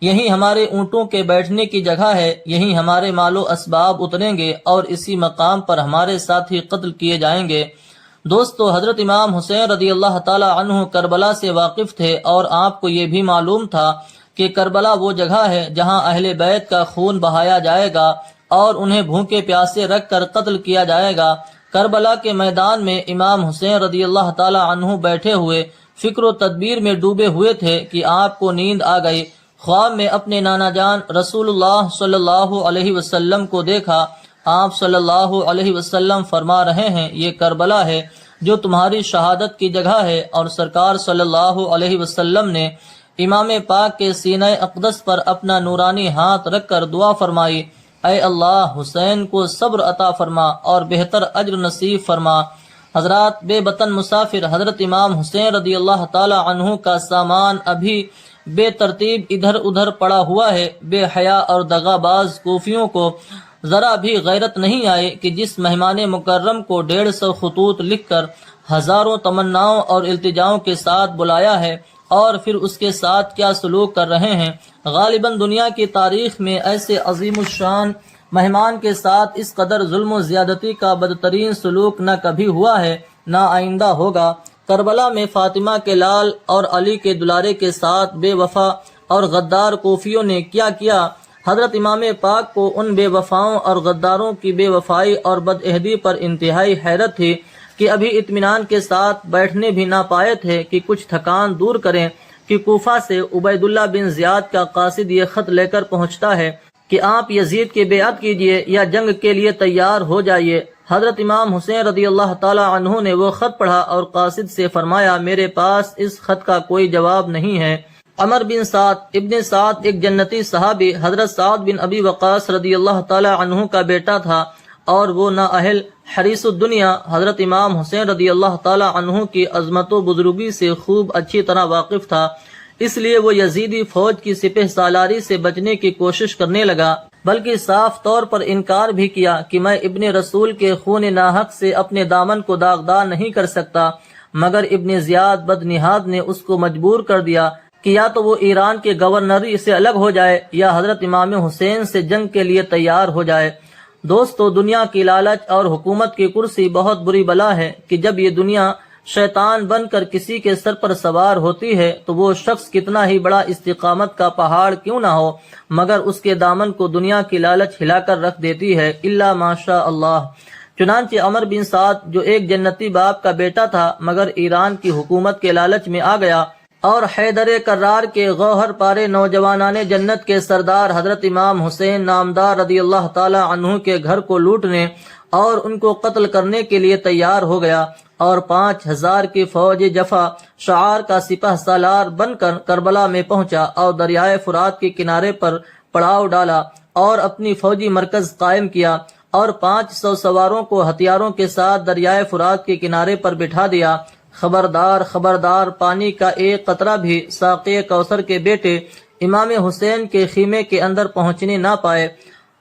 یہی ہمارے اونٹوں کے بیٹھنے کی جگہ ہے، یہی ہمارے مال و اسباب اتریں گے اور اسی مقام پر ہمارے ساتھی قتل کیے جائیں گے۔ دوستو، حضرت امام حسین رضی اللہ تعالی عنہ کربلا سے واقف تھے اور آپ کو یہ بھی معلوم تھا کہ کربلا وہ جگہ ہے جہاں اہل بیت کا خون بہایا جائے گا اور انہیں بھوکے پیاسے رکھ کر قتل کیا جائے گا۔ کربلا کے میدان میں امام حسین رضی اللہ تعالی عنہ بیٹھے ہوئے فکر و تدبیر میں ڈوبے ہوئے تھے کہ آپ کو نیند آ گئی۔ خواب میں اپنے نانا جان رسول اللہ صلی اللہ علیہ وسلم کو دیکھا۔ آپ صلی اللہ علیہ وسلم فرما رہے ہیں، یہ کربلا ہے جو تمہاری شہادت کی جگہ ہے، اور سرکار صلی اللہ علیہ وسلم نے امام پاک کے سینہ اقدس پر اپنا نورانی ہاتھ رکھ کر دعا فرمائی، اے اللہ حسین کو صبر عطا فرما اور بہتر اجر نصیب فرما۔ حضرات، بے وطن مسافر حضرت امام حسین رضی اللہ تعالی عنہ کا سامان ابھی بے ترتیب ادھر ادھر پڑا ہوا ہے۔ بے حیا اور دغاباز کوفیوں کو ذرا بھی غیرت نہیں آئے کہ جس مہمان مکرم کو 150 خطوط لکھ کر ہزاروں تمناؤں اور التجاؤں کے ساتھ بلایا ہے اور پھر اس کے ساتھ کیا سلوک کر رہے ہیں۔ غالباً دنیا کی تاریخ میں ایسے عظیم الشان مہمان کے ساتھ اس قدر ظلم و زیادتی کا بدترین سلوک نہ کبھی ہوا ہے، نہ آئندہ ہوگا۔ کربلا میں فاطمہ کے لال اور علی کے دلارے کے ساتھ بے وفا اور غدار کوفیوں نے کیا کیا؟ حضرت امام پاک کو ان بے وفاؤں اور غداروں کی بے وفائی اور بدعہدی پر انتہائی حیرت تھی کہ ابھی اطمینان کے ساتھ بیٹھنے بھی نہ پائے تھے کہ کچھ تھکان دور کریں کہ کوفہ سے عبید اللہ بن زیاد کا قاصد یہ خط لے کر پہنچتا ہے کہ آپ یزید کی بیعت کیجیے یا جنگ کے لیے تیار ہو جائیے۔ حضرت امام حسین رضی اللہ تعالی عنہ نے وہ خط پڑھا اور قاصد سے فرمایا، میرے پاس اس خط کا کوئی جواب نہیں ہے۔ عمر بن سعد ابن سعد ایک جنتی صحابی حضرت سعد بن ابی وقاص رضی اللہ تعالی عنہ کا بیٹا تھا اور وہ نااہل حریص الدنیا حضرت امام حسین رضی اللہ تعالی عنہ کی عظمت و بزرگی سے خوب اچھی طرح واقف تھا، اس لیے وہ یزیدی فوج کی سپہ سالاری سے بچنے کی کوشش کرنے لگا، بلکہ صاف طور پر انکار بھی کیا کہ میں ابن رسول کے خون ناحق سے اپنے دامن کو داغدار نہیں کر سکتا، مگر ابن زیاد بدنہاد نے اس کو مجبور کر دیا کہ یا تو وہ ایران کے گورنری سے الگ ہو جائے یا حضرت امام حسین سے جنگ کے لیے تیار ہو جائے۔ دوستو، دنیا کی لالچ اور حکومت کی کرسی بہت بری بلا ہے کہ جب یہ دنیا شیطان بن کر کسی کے سر پر سوار ہوتی ہے تو وہ شخص کتنا ہی بڑا استقامت کا پہاڑ کیوں نہ ہو، مگر اس کے دامن کو دنیا کی لالچ ہلا کر رکھ دیتی ہے، الا ماشاء اللہ۔ چنانچہ عمر بن سعد جو ایک جنتی باپ کا بیٹا تھا مگر ایران کی حکومت کے لالچ میں آ گیا اور حیدر کرار کے گوہر پارے نوجوانان جنت کے سردار حضرت امام حسین نامدار رضی اللہ تعالی عنہ کے گھر کو لوٹنے اور ان کو قتل کرنے کے لیے تیار ہو گیا اور 5000 کی فوج جفا شعار کا سپہ سالار بن کر کربلا میں پہنچا اور دریائے فرات کے کنارے پر پڑاؤ ڈالا اور اپنی فوجی مرکز قائم کیا اور 500 سواروں کو ہتھیاروں کے ساتھ دریائے فرات کے کنارے پر بٹھا دیا۔ خبردار خبردار، پانی کا ایک قطرہ بھی ساقی کوثر کے بیٹے امام حسین کے خیمے کے اندر پہنچنے نہ پائے۔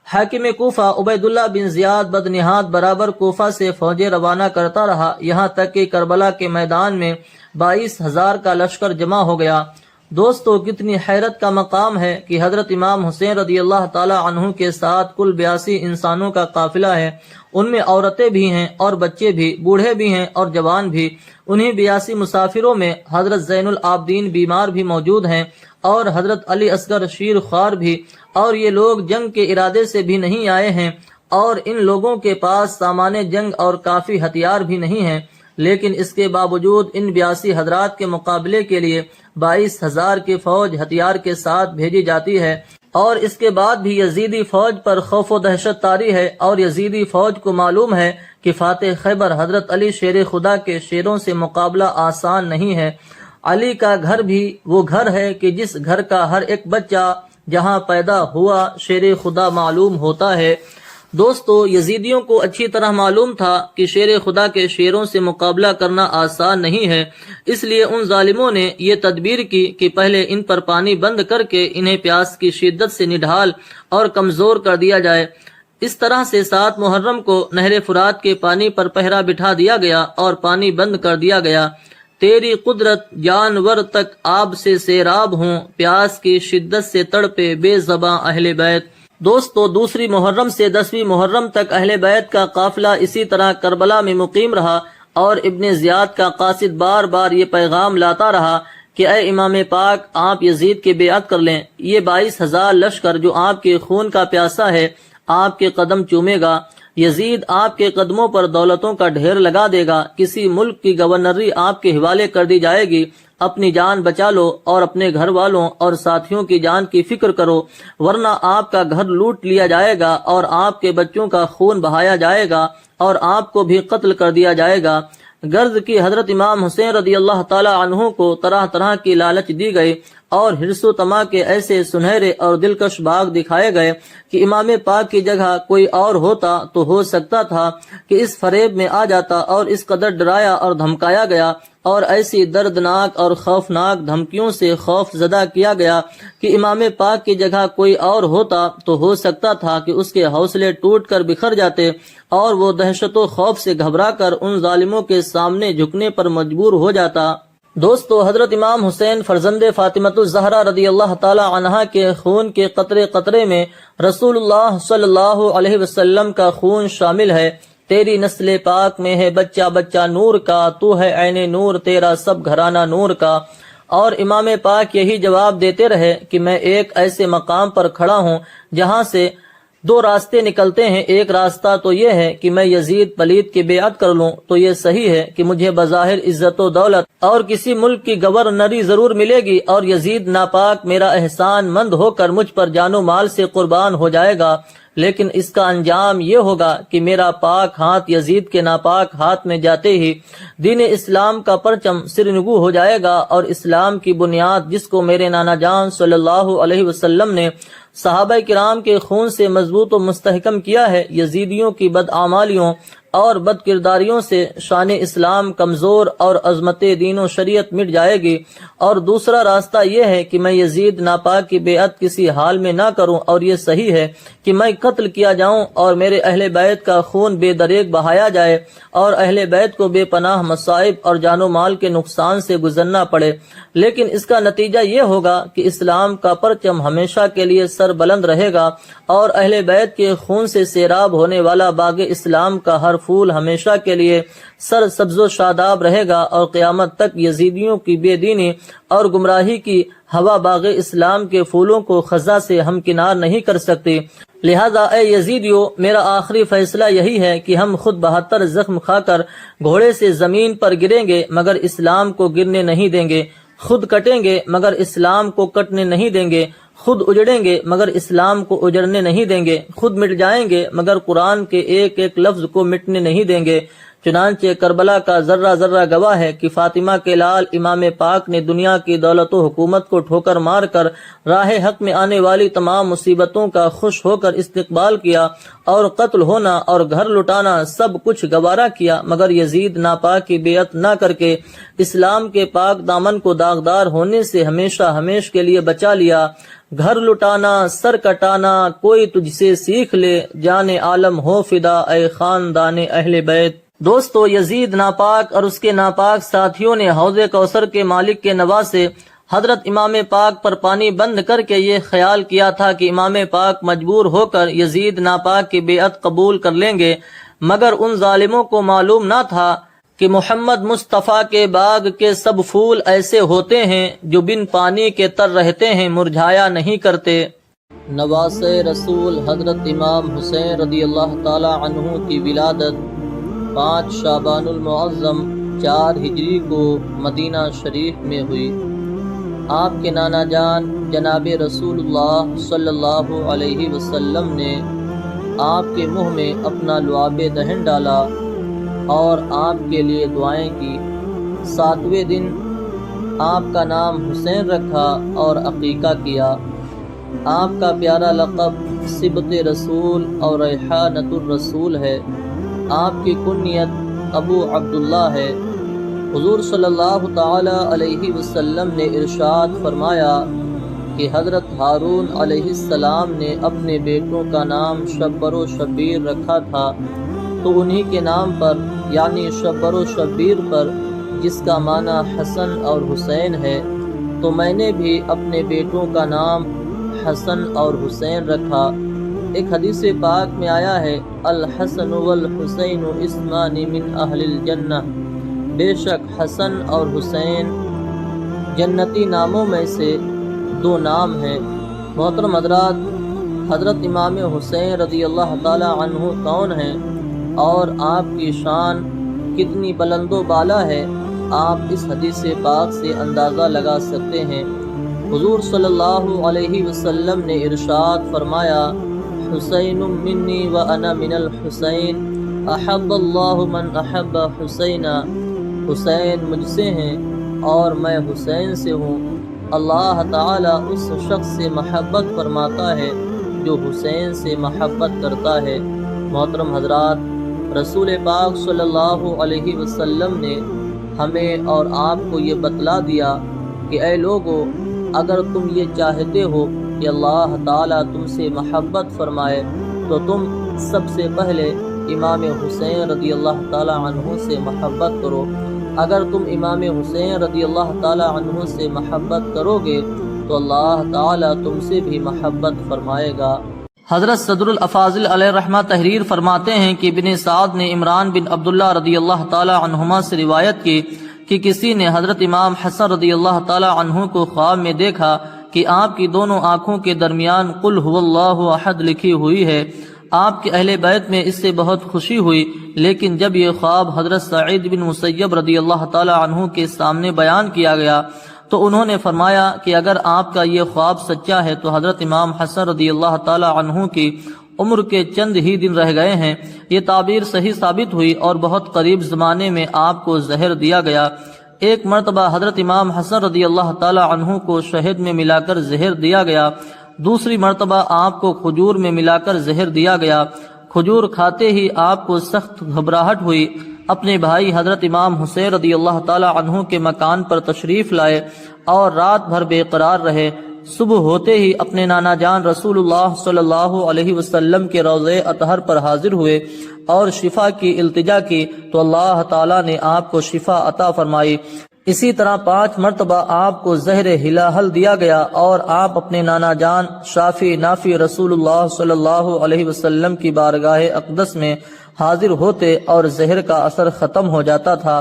حاکم کوفہ عبید اللہ بن زیاد بدنہاد برابر کوفہ سے فوجیں روانہ کرتا رہا، یہاں تک کہ کربلا کے میدان میں 22,000 کا لشکر جمع ہو گیا۔ دوستو کتنی حیرت کا مقام ہے کہ حضرت امام حسین رضی اللہ تعالی عنہ کے ساتھ کل 82 انسانوں کا قافلہ ہے، ان میں عورتیں بھی ہیں اور بچے بھی، بوڑھے بھی ہیں اور جوان بھی۔ انہی 82 مسافروں میں حضرت زین العابدین بیمار بھی موجود ہیں اور حضرت علی اصغر شیر خوار بھی، اور یہ لوگ جنگ کے ارادے سے بھی نہیں آئے ہیں اور ان لوگوں کے پاس سامان جنگ اور کافی ہتھیار بھی نہیں ہیں، لیکن اس کے باوجود ان 82 حضرات کے مقابلے کے لیے 22,000 کی فوج ہتھیار کے ساتھ بھیجی جاتی ہے، اور اس کے بعد بھی یزیدی فوج پر خوف و دہشت طاری ہے، اور یزیدی فوج کو معلوم ہے کہ فاتح خیبر حضرت علی شیر خدا کے شیروں سے مقابلہ آسان نہیں ہے۔ علی کا گھر بھی وہ گھر ہے کہ جس گھر کا ہر ایک بچہ جہاں پیدا ہوا شیر خدا معلوم ہوتا ہے۔ دوستو یزیدیوں کو اچھی طرح معلوم تھا کہ شیر خدا کے شیروں سے مقابلہ کرنا آسان نہیں ہے، اس لیے ان ظالموں نے یہ تدبیر کی کہ پہلے ان پر پانی بند کر کے انہیں پیاس کی شدت سے نڈھال اور کمزور کر دیا جائے۔ اس طرح سے 7 محرم کو نہر فرات کے پانی پر پہرا بٹھا دیا گیا اور پانی بند کر دیا گیا۔ تیری قدرت جانور تک آب سے سیراب ہوں، پیاس کی شدت سے تڑپے بے زباں اہل بیت۔ دوستو دوسری محرم سے 10ویں محرم تک اہل بیت کا قافلہ اسی طرح کربلا میں مقیم رہا، اور ابن زیاد کا قاصد بار بار یہ پیغام لاتا رہا کہ اے امام پاک، آپ یزید کی بیعت کر لیں۔ یہ 22,000 لشکر جو آپ کے خون کا پیاسا ہے آپ کے قدم چومے گا، یزید آپ کے قدموں پر دولتوں کا ڈھیر لگا دے گا، کسی ملک کی گورنری آپ کے حوالے کر دی جائے گی، اپنی جان بچا لو اور اپنے گھر والوں اور ساتھیوں کی جان کی فکر کرو، ورنہ آپ کا گھر لوٹ لیا جائے گا اور آپ کے بچوں کا خون بہایا جائے گا اور آپ کو بھی قتل کر دیا جائے گا۔ غرض کی حضرت امام حسین رضی اللہ تعالی عنہ کو طرح طرح کی لالچ دی گئی اور حرص و طمع کے ایسے سنہرے اور دلکش باغ دکھائے گئے کہ امام پاک کی جگہ کوئی اور ہوتا تو ہو سکتا تھا کہ اس فریب میں آ جاتا، اور اس قدر ڈرایا اور دھمکایا گیا اور ایسی دردناک اور خوفناک دھمکیوں سے خوف زدہ کیا گیا کہ امام پاک کی جگہ کوئی اور ہوتا تو ہو سکتا تھا کہ اس کے حوصلے ٹوٹ کر بکھر جاتے اور وہ دہشت و خوف سے گھبرا کر ان ظالموں کے سامنے جھکنے پر مجبور ہو جاتا۔ دوستو حضرت امام حسین فرزند فاطمۃ الزہرا رضی اللہ تعالی عنہا کے خون کے قطرے قطرے میں رسول اللہ صلی اللہ علیہ وسلم کا خون شامل ہے۔ تیری نسل پاک میں ہے بچہ بچہ نور کا، تو ہے عین نور تیرا سب گھرانہ نور کا۔ اور امام پاک یہی جواب دیتے رہے کہ میں ایک ایسے مقام پر کھڑا ہوں جہاں سے 2 راستے نکلتے ہیں، ایک راستہ تو یہ ہے کہ میں یزید پلید کی بیعت کر لوں تو یہ صحیح ہے کہ مجھے بظاہر عزت و دولت اور کسی ملک کی گورنری ضرور ملے گی، اور یزید ناپاک میرا احسان مند ہو کر مجھ پر جان و مال سے قربان ہو جائے گا، لیکن اس کا انجام یہ ہوگا کہ میرا پاک ہاتھ یزید کے ناپاک ہاتھ میں جاتے ہی دین اسلام کا پرچم سرنگو ہو جائے گا، اور اسلام کی بنیاد جس کو میرے نانا جان صلی اللہ علیہ وسلم نے صحابہ کرام کے خون سے مضبوط و مستحکم کیا ہے، یزیدیوں کی بدعمالیوں اور بد کرداریوں سے شان اسلام کمزور اور عظمت دین و شریعت مٹ جائے گی۔ اور دوسرا راستہ یہ ہے کہ میں یزید ناپاک کی بیعت کسی حال میں نہ کروں، اور یہ صحیح ہے کہ میں قتل کیا جاؤں اور میرے اہل بیت کا خون بے دریغ بہایا جائے اور اہل بیت کو بے پناہ مصائب اور جان و مال کے نقصان سے گزرنا پڑے، لیکن اس کا نتیجہ یہ ہوگا کہ اسلام کا پرچم ہمیشہ کے لیے سر بلند رہے گا، اور اہل بیت کے خون سے سیراب ہونے والا باغ اسلام کا ہر پھول ہمیشہ کے لیے سر سبز و شاداب رہے گا، اور قیامت تک یزیدیوں کی بے دینی اور گمراہی کی ہوا باغ اسلام کے پھولوں کو خزاں سے ہمکنار نہیں کر سکتی۔ لہذا اے یزیدیو، میرا آخری فیصلہ یہی ہے کہ ہم خود 72 زخم کھا کر گھوڑے سے زمین پر گریں گے مگر اسلام کو گرنے نہیں دیں گے، خود کٹیں گے مگر اسلام کو کٹنے نہیں دیں گے، خود اجڑیں گے مگر اسلام کو اجڑنے نہیں دیں گے، خود مٹ جائیں گے مگر قرآن کے ایک ایک لفظ کو مٹنے نہیں دیں گے۔ چنانچہ کربلا کا ذرہ ذرہ گواہ ہے کہ فاطمہ کے لال امام پاک نے دنیا کی دولت و حکومت کو ٹھوکر مار کر راہ حق میں آنے والی تمام مصیبتوں کا خوش ہو کر استقبال کیا، اور قتل ہونا اور گھر لٹانا سب کچھ گوارا کیا، مگر یزید ناپاک کی بیعت نہ کر کے اسلام کے پاک دامن کو داغدار ہونے سے ہمیشہ ہمیش کے لیے بچا لیا۔ گھر لٹانا سر کٹانا کوئی تجھ سے سیکھ لے، جان عالم ہو فدا اے خاندان اہل بیت۔ دوستو یزید ناپاک اور اس کے ناپاک ساتھیوں نے حوض کوثر کے مالک کے نواسے حضرت امام پاک پر پانی بند کر کے یہ خیال کیا تھا کہ امام پاک مجبور ہو کر یزید ناپاک کی بیعت قبول کر لیں گے، مگر ان ظالموں کو معلوم نہ تھا کہ محمد مصطفیٰ کے باغ کے سب پھول ایسے ہوتے ہیں جو بن پانی کے تر رہتے ہیں، مرجھایا نہیں کرتے۔ نواس رسول حضرت امام حسین رضی اللہ تعالی عنہ کی ولادت 5 شعبان المعظم 4 ہجری کو مدینہ شریف میں ہوئی۔ آپ کے نانا جان جناب رسول اللہ صلی اللہ علیہ وسلم نے آپ کے منہ میں اپنا لعاب دہن ڈالا اور آپ کے لیے دعائیں کی۔ 7ویں دن آپ کا نام حسین رکھا اور عقیقہ کیا۔ آپ کا پیارا لقب سبط رسول اور ریحانۃ الرسول ہے۔ آپ کی کنیت ابو عبداللہ ہے۔ حضور صلی اللہ تعالی علیہ وسلم نے ارشاد فرمایا کہ حضرت ہارون علیہ السلام نے اپنے بیٹوں کا نام شبر و شبیر رکھا تھا، تو انہی کے نام پر یعنی شبر و شبیر پر، جس کا معنی حسن اور حسین ہے، تو میں نے بھی اپنے بیٹوں کا نام حسن اور حسین رکھا۔ ایک حدیث پاک میں آیا ہے، الحسن والحسین اسمان من اہل الجنہ، بے شک حسن اور حسین جنتی ناموں میں سے 2 نام ہیں۔ محترم حضرات، حضرت امام حسین رضی اللہ تعالی عنہ کون ہیں اور آپ کی شان کتنی بلند و بالا ہے، آپ اس حدیث پاک سے اندازہ لگا سکتے ہیں۔ حضور صلی اللہ علیہ وسلم نے ارشاد فرمایا، حسین منی وانا من الحسین، احب اللہ من احب حسینا، حسین مجھ سے ہیں اور میں حسین سے ہوں۔ اللہ تعالیٰ اس شخص سے محبت فرماتا ہے جو حسین سے محبت کرتا ہے۔ محترم حضرات، رسول پاک صلی اللہ علیہ وسلم نے ہمیں اور آپ کو یہ بتلا دیا کہ اے لوگو، اگر تم یہ چاہتے ہو کہ اللہ تعالیٰ تم سے محبت فرمائے تو تم سب سے پہلے امام حسین رضی اللہ تعالی عنہ سے محبت کرو۔ اگر تم امام حسین رضی اللہ تعالی عنہ سے محبت کرو گے تو اللہ تعالیٰ تم سے بھی محبت فرمائے گا۔ حضرت صدر الافاضل علیہ رحمہ تحریر فرماتے ہیں کہ ابن سعد نے عمران بن عبداللہ رضی اللہ تعالی عنہما سے روایت کی کہ کسی نے حضرت امام حسن رضی اللہ تعالی عنہ کو خواب میں دیکھا کہ آپ کی دونوں آنکھوں کے درمیان قل هو اللہ احد لکھی ہوئی ہے۔ آپ کے اہل بیت میں اس سے بہت خوشی ہوئی، لیکن جب یہ خواب حضرت سعید بن مسیب رضی اللہ تعالی عنہ کے سامنے بیان کیا گیا تو انہوں نے فرمایا کہ اگر آپ کا یہ خواب سچا ہے تو حضرت امام حسن رضی اللہ تعالی عنہ کی عمر کے چند ہی دن رہ گئے ہیں۔ یہ تعبیر صحیح ثابت ہوئی اور بہت قریب زمانے میں آپ کو زہر دیا گیا۔ ایک مرتبہ حضرت امام حسن رضی اللہ تعالی عنہ کو شہد میں ملا کر زہر دیا گیا، دوسری مرتبہ آپ کو کھجور میں ملا کر زہر دیا گیا۔ کھجور کھاتے ہی آپ کو سخت گھبراہٹ ہوئی۔ اپنے بھائی حضرت امام حسین رضی اللہ تعالی عنہ کے مکان پر تشریف لائے اور رات بھر بے قرار رہے۔ صبح ہوتے ہی اپنے نانا جان رسول اللہ صلی اللہ علیہ وسلم کے روضے اطہر پر حاضر ہوئے اور شفا کی التجا کی تو اللہ تعالیٰ نے آپ کو شفا عطا فرمائی۔ اسی طرح 5 مرتبہ آپ کو زہر ہلاہل دیا گیا اور آپ اپنے نانا جان شافی نافی رسول اللہ صلی اللہ علیہ وسلم کی بارگاہ اقدس میں حاضر ہوتے اور زہر کا اثر ختم ہو جاتا تھا،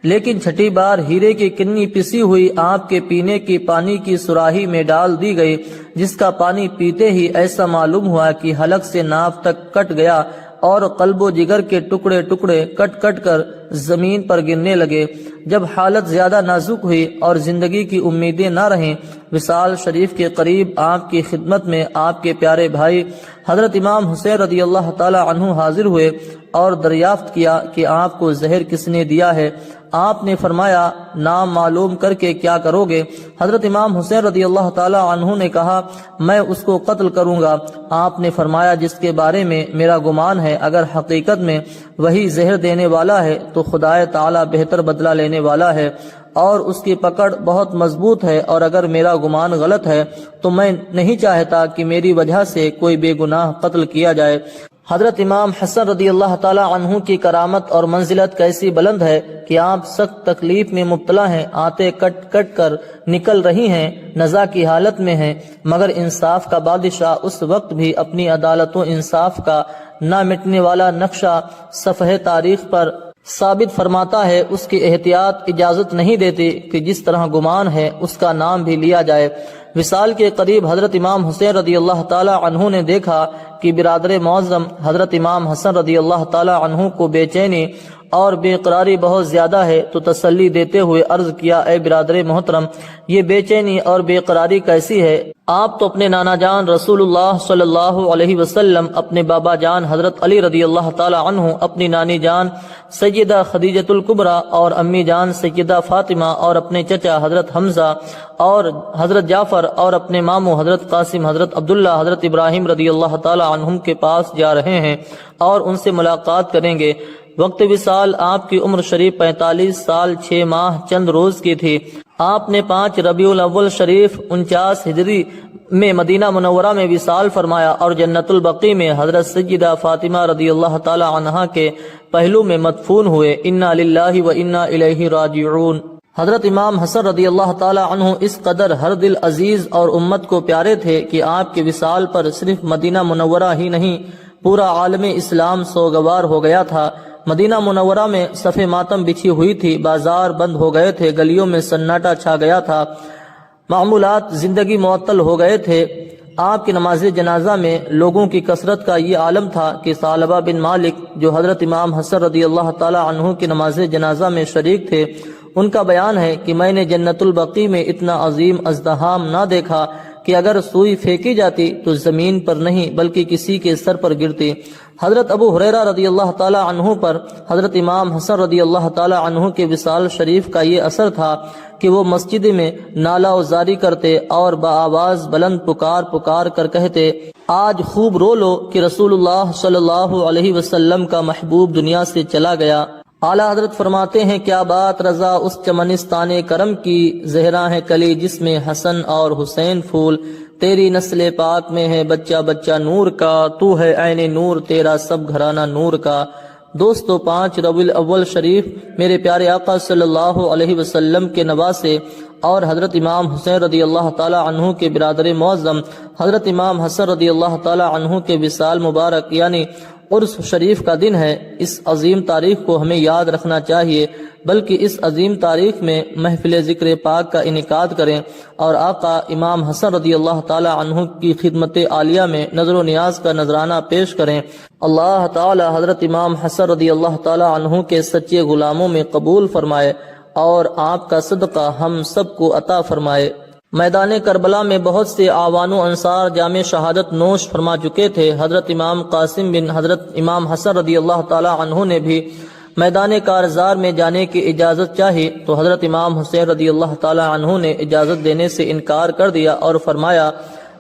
لیکن چھٹی بار ہیرے کی کنی پسی ہوئی آپ کے پینے کی پانی کی سراہی میں ڈال دی گئی، جس کا پانی پیتے ہی ایسا معلوم ہوا کہ حلق سے ناف تک کٹ گیا اور قلب و جگر کے ٹکڑے ٹکڑے کٹ کٹ کر زمین پر گرنے لگے۔ جب حالت زیادہ نازک ہوئی اور زندگی کی امیدیں نہ رہیں، وصال شریف کے قریب آپ کی خدمت میں آپ کے پیارے بھائی حضرت امام حسین رضی اللہ تعالی عنہ حاضر ہوئے اور دریافت کیا کہ آپ کو زہر کس نے دیا ہے۔ آپ نے فرمایا، نام معلوم کر کے کیا کرو گے؟ حضرت امام حسین رضی اللہ تعالی عنہ نے کہا، میں اس کو قتل کروں گا۔ آپ نے فرمایا، جس کے بارے میں میرا گمان ہے اگر حقیقت میں وہی زہر دینے والا ہے تو خدائے تعالی بہتر بدلہ لینے والا ہے اور اس کی پکڑ بہت مضبوط ہے، اور اگر میرا گمان غلط ہے تو میں نہیں چاہتا کہ میری وجہ سے کوئی بے گناہ قتل کیا جائے۔ حضرت امام حسن رضی اللہ تعالی عنہ کی کرامت اور منزلت کیسی بلند ہے کہ آپ سخت تکلیف میں مبتلا ہیں، آتے کٹ کٹ کر نکل رہی ہیں، نزا کی حالت میں ہیں، مگر انصاف کا بادشاہ اس وقت بھی اپنی عدالت و انصاف کا نہ مٹنے والا نقشہ صفحہ تاریخ پر ثابت فرماتا ہے۔ اس کی احتیاط اجازت نہیں دیتی کہ جس طرح گمان ہے اس کا نام بھی لیا جائے۔ وصال کے قریب حضرت امام حسین رضی اللہ تعالی عنہ نے دیکھا کہ برادر معظم حضرت امام حسن رضی اللہ تعالی عنہ کو بے چینی اور بے قراری بہت زیادہ ہے، تو تسلی دیتے ہوئے عرض کیا، اے برادر محترم، یہ بے چینی اور بے قراری کیسی ہے؟ آپ تو اپنے نانا جان رسول اللہ صلی اللہ علیہ وسلم، اپنے بابا جان حضرت علی رضی اللہ تعالی عنہ، اپنی نانی جان سیدہ خدیجۃ الکبریٰ اور امی جان سیدہ فاطمہ، اور اپنے چچا حضرت حمزہ اور حضرت جعفر، اور اپنے ماموں حضرت قاسم، حضرت عبداللہ، حضرت ابراہیم رضی اللہ تعالی عنہم کے پاس جا رہے ہیں اور ان سے ملاقات کریں گے۔ وقت وصال آپ کی عمر شریف 45 سال 6 ماہ چند روز کی تھی۔ آپ نے 5 ربیع الاول شریف 49 ہجری میں مدینہ منورہ میں وصال فرمایا اور جنت البقیع میں حضرت سیدہ فاطمہ رضی اللہ تعالی عنہا کے پہلو میں مدفون ہوئے۔ انا للہ و انا الیہ راجعون۔ حضرت امام حسن رضی اللہ تعالی عنہ اس قدر ہر دل عزیز اور امت کو پیارے تھے کہ آپ کے وصال پر صرف مدینہ منورہ ہی نہیں، پورا عالم اسلام سوگوار ہو گیا تھا۔ مدینہ منورہ میں صف ماتم بچھی ہوئی تھی، بازار بند ہو گئے تھے، گلیوں میں سناٹا چھا گیا تھا، معمولات زندگی معطل ہو گئے تھے۔ آپ کی نماز جنازہ میں لوگوں کی کثرت کا یہ عالم تھا کہ ثعلبہ بن مالک، جو حضرت امام حسن رضی اللہ تعالی عنہ کی نماز جنازہ میں شریک تھے، ان کا بیان ہے کہ میں نے جنت البقیع میں اتنا عظیم ازدحام نہ دیکھا کہ اگر سوئی پھینکی جاتی تو زمین پر نہیں بلکہ کسی کے سر پر گرتی۔ حضرت ابو ہریرہ رضی اللہ تعالی عنہ پر حضرت امام حسن رضی اللہ تعالی عنہ کے وصال شریف کا یہ اثر تھا کہ وہ مسجد میں نالا و زاری کرتے اور بآواز بلند پکار پکار کر کہتے، آج خوب رو لو کہ رسول اللہ صلی اللہ علیہ وسلم کا محبوب دنیا سے چلا گیا۔ اعلیٰ حضرت فرماتے ہیں، کیا بات رضا اس چمنستان کرم کی، زہرا ہے کلی جس میں حسن اور حسین پھول، تیری نسل پاک میں ہے بچہ بچہ نور کا، تو ہے عین نور تیرا سب گھرانہ نور کا۔ دوستو، 5 ربیع الاول شریف میرے پیارے آقا صلی اللہ علیہ وسلم کے نواسے اور حضرت امام حسین رضی اللہ تعالی عنہ کے برادر معظم حضرت امام حسن رضی اللہ تعالی عنہ کے وصال مبارک یعنی عرس شریف کا دن ہے۔ اس عظیم تاریخ کو ہمیں یاد رکھنا چاہیے، بلکہ اس عظیم تاریخ میں محفل ذکر پاک کا انعقاد کریں اور آقا امام حسن رضی اللہ تعالی عنہ کی خدمت عالیہ میں نظر و نیاز کا نذرانہ پیش کریں۔ اللہ تعالی حضرت امام حسن رضی اللہ تعالی عنہ کے سچے غلاموں میں قبول فرمائے اور آپ کا صدقہ ہم سب کو عطا فرمائے۔ میدان کربلا میں بہت سے آوان و انصار جام شہادت نوش فرما چکے تھے۔ حضرت امام قاسم بن حضرت امام حسن رضی اللہ تعالی عنہ نے بھی میدان کارزار میں جانے کی اجازت چاہی تو حضرت امام حسین رضی اللہ تعالی عنہ نے اجازت دینے سے انکار کر دیا اور فرمایا،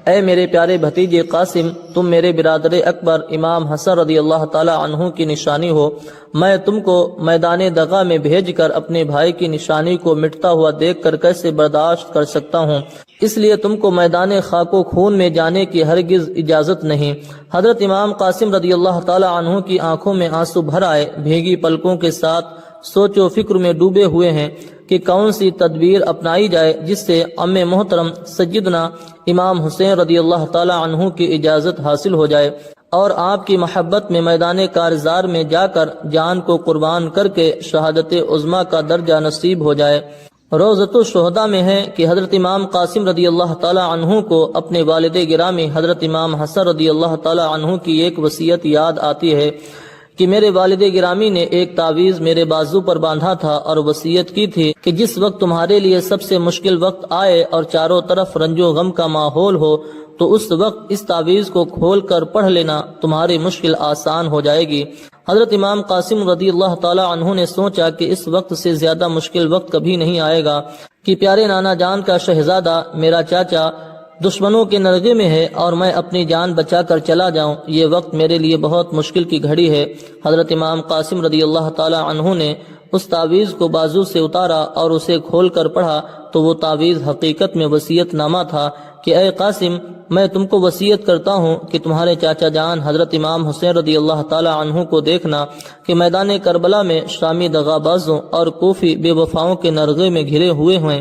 اے میرے پیارے بھتیجے قاسم، تم میرے برادر اکبر امام حسن رضی اللہ تعالی عنہ کی نشانی ہو، میں تم کو میدان دغا میں بھیج کر اپنے بھائی کی نشانی کو مٹتا ہوا دیکھ کر کیسے برداشت کر سکتا ہوں، اس لیے تم کو میدان خاک و خون میں جانے کی ہرگز اجازت نہیں۔ حضرت امام قاسم رضی اللہ تعالی عنہ کی آنکھوں میں آنسو بھر آئے، بھیگی پلکوں کے ساتھ سوچ و فکر میں ڈوبے ہوئے ہیں کہ کون سی تدبیر اپنائی جائے جس سے ام محترم سیدنا امام حسین رضی اللہ تعالی عنہ کی اجازت حاصل ہو جائے اور آپ کی محبت میں میدان کارزار میں جا کر جان کو قربان کر کے شہادت عظمیٰ کا درجہ نصیب ہو جائے۔ روضۃ الشہداء میں ہے کہ حضرت امام قاسم رضی اللہ تعالی عنہ کو اپنے والد گرامی حضرت امام حسن رضی اللہ تعالی عنہ کی ایک وصیت یاد آتی ہے کہ میرے والد گرامی نے ایک تعویذ میرے بازو پر باندھا تھا اور وصیت کی تھی کہ جس وقت تمہارے لیے سب سے مشکل وقت آئے اور چاروں طرف رنج و غم کا ماحول ہو تو اس وقت اس تعویذ کو کھول کر پڑھ لینا، تمہاری مشکل آسان ہو جائے گی۔ حضرت امام قاسم رضی اللہ تعالی عنہ نے سوچا کہ اس وقت سے زیادہ مشکل وقت کبھی نہیں آئے گا کہ پیارے نانا جان کا شہزادہ میرا چاچا دشمنوں کے نرغے میں ہے اور میں اپنی جان بچا کر چلا جاؤں، یہ وقت میرے لیے بہت مشکل کی گھڑی ہے۔ حضرت امام قاسم رضی اللہ تعالی عنہ نے اس تعویذ کو بازو سے اتارا اور اسے کھول کر پڑھا تو وہ تعویذ حقیقت میں وصیت نامہ تھا کہ اے قاسم، میں تم کو وصیت کرتا ہوں کہ تمہارے چاچا جان حضرت امام حسین رضی اللہ تعالی عنہ کو دیکھنا کہ میدان کربلا میں شامی دغابازوں اور کوفی بے وفاؤں کے نرغے میں گھرے ہوئے ہیں،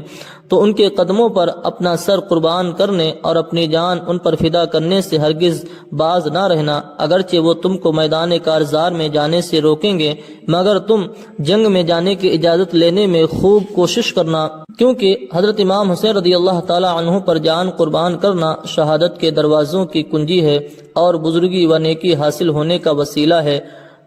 تو ان کے قدموں پر اپنا سر قربان کرنے اور اپنی جان ان پر فدا کرنے سے ہرگز باز نہ رہنا، اگرچہ وہ تم کو میدان کارزار میں جانے سے روکیں گے، مگر تم جنگ میں جانے کی اجازت لینے میں خوب کوشش کرنا، کیونکہ حضرت امام حسین رضی اللہ تعالی عنہ پر جان قربان کرنا شہادت کے دروازوں کی کنجی ہے اور بزرگی و نیکی حاصل ہونے کا وسیلہ ہے۔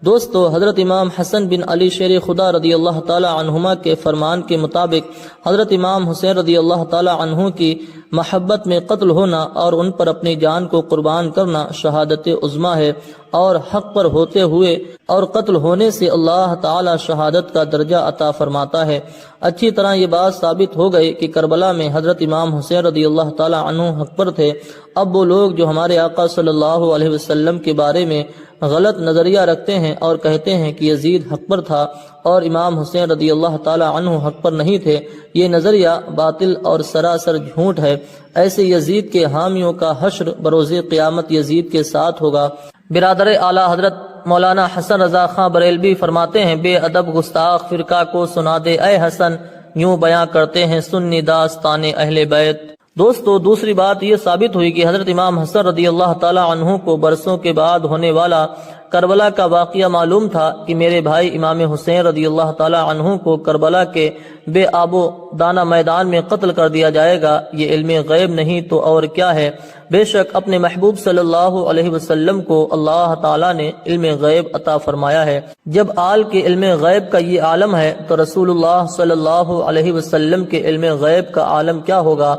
دوستو، حضرت امام حسن بن علی شیر خدا رضی اللہ تعالی عنہما کے فرمان کے مطابق حضرت امام حسین رضی اللہ تعالی عنہ کی محبت میں قتل ہونا اور ان پر اپنی جان کو قربان کرنا شہادت عظمی ہے، اور حق پر ہوتے ہوئے اور قتل ہونے سے اللہ تعالی شہادت کا درجہ عطا فرماتا ہے۔ اچھی طرح یہ بات ثابت ہو گئی کہ کربلا میں حضرت امام حسین رضی اللہ تعالی عنہ حق پر تھے۔ اب وہ لوگ جو ہمارے آقا صلی اللہ علیہ وسلم کے بارے میں غلط نظریہ رکھتے ہیں اور کہتے ہیں کہ یزید حق پر تھا اور امام حسین رضی اللہ تعالی عنہ حق پر نہیں تھے، یہ نظریہ باطل اور سراسر جھوٹ ہے۔ ایسے یزید کے حامیوں کا حشر بروز قیامت یزید کے ساتھ ہوگا۔ برادر اعلیٰ حضرت مولانا حسن رضا خان بریلوی فرماتے ہیں، بے ادب گستاخ فرقہ کو سنا دے اے حسن، یوں بیاں کرتے ہیں سنی داستان اہل بیت۔ دوستو، دوسری بات یہ ثابت ہوئی کہ حضرت امام حسن رضی اللہ تعالی عنہ کو برسوں کے بعد ہونے والا کربلا کا واقعہ معلوم تھا کہ میرے بھائی امام حسین رضی اللہ تعالی عنہ کو کربلا کے بے آب و دانہ میدان میں قتل کر دیا جائے گا۔ یہ علم غیب نہیں تو اور کیا ہے؟ بے شک اپنے محبوب صلی اللہ علیہ وسلم کو اللہ تعالی نے علم غیب عطا فرمایا ہے۔ جب آل کے علم غیب کا یہ عالم ہے تو رسول اللہ صلی اللہ علیہ وسلم کے علم غیب کا عالم کیا ہوگا؟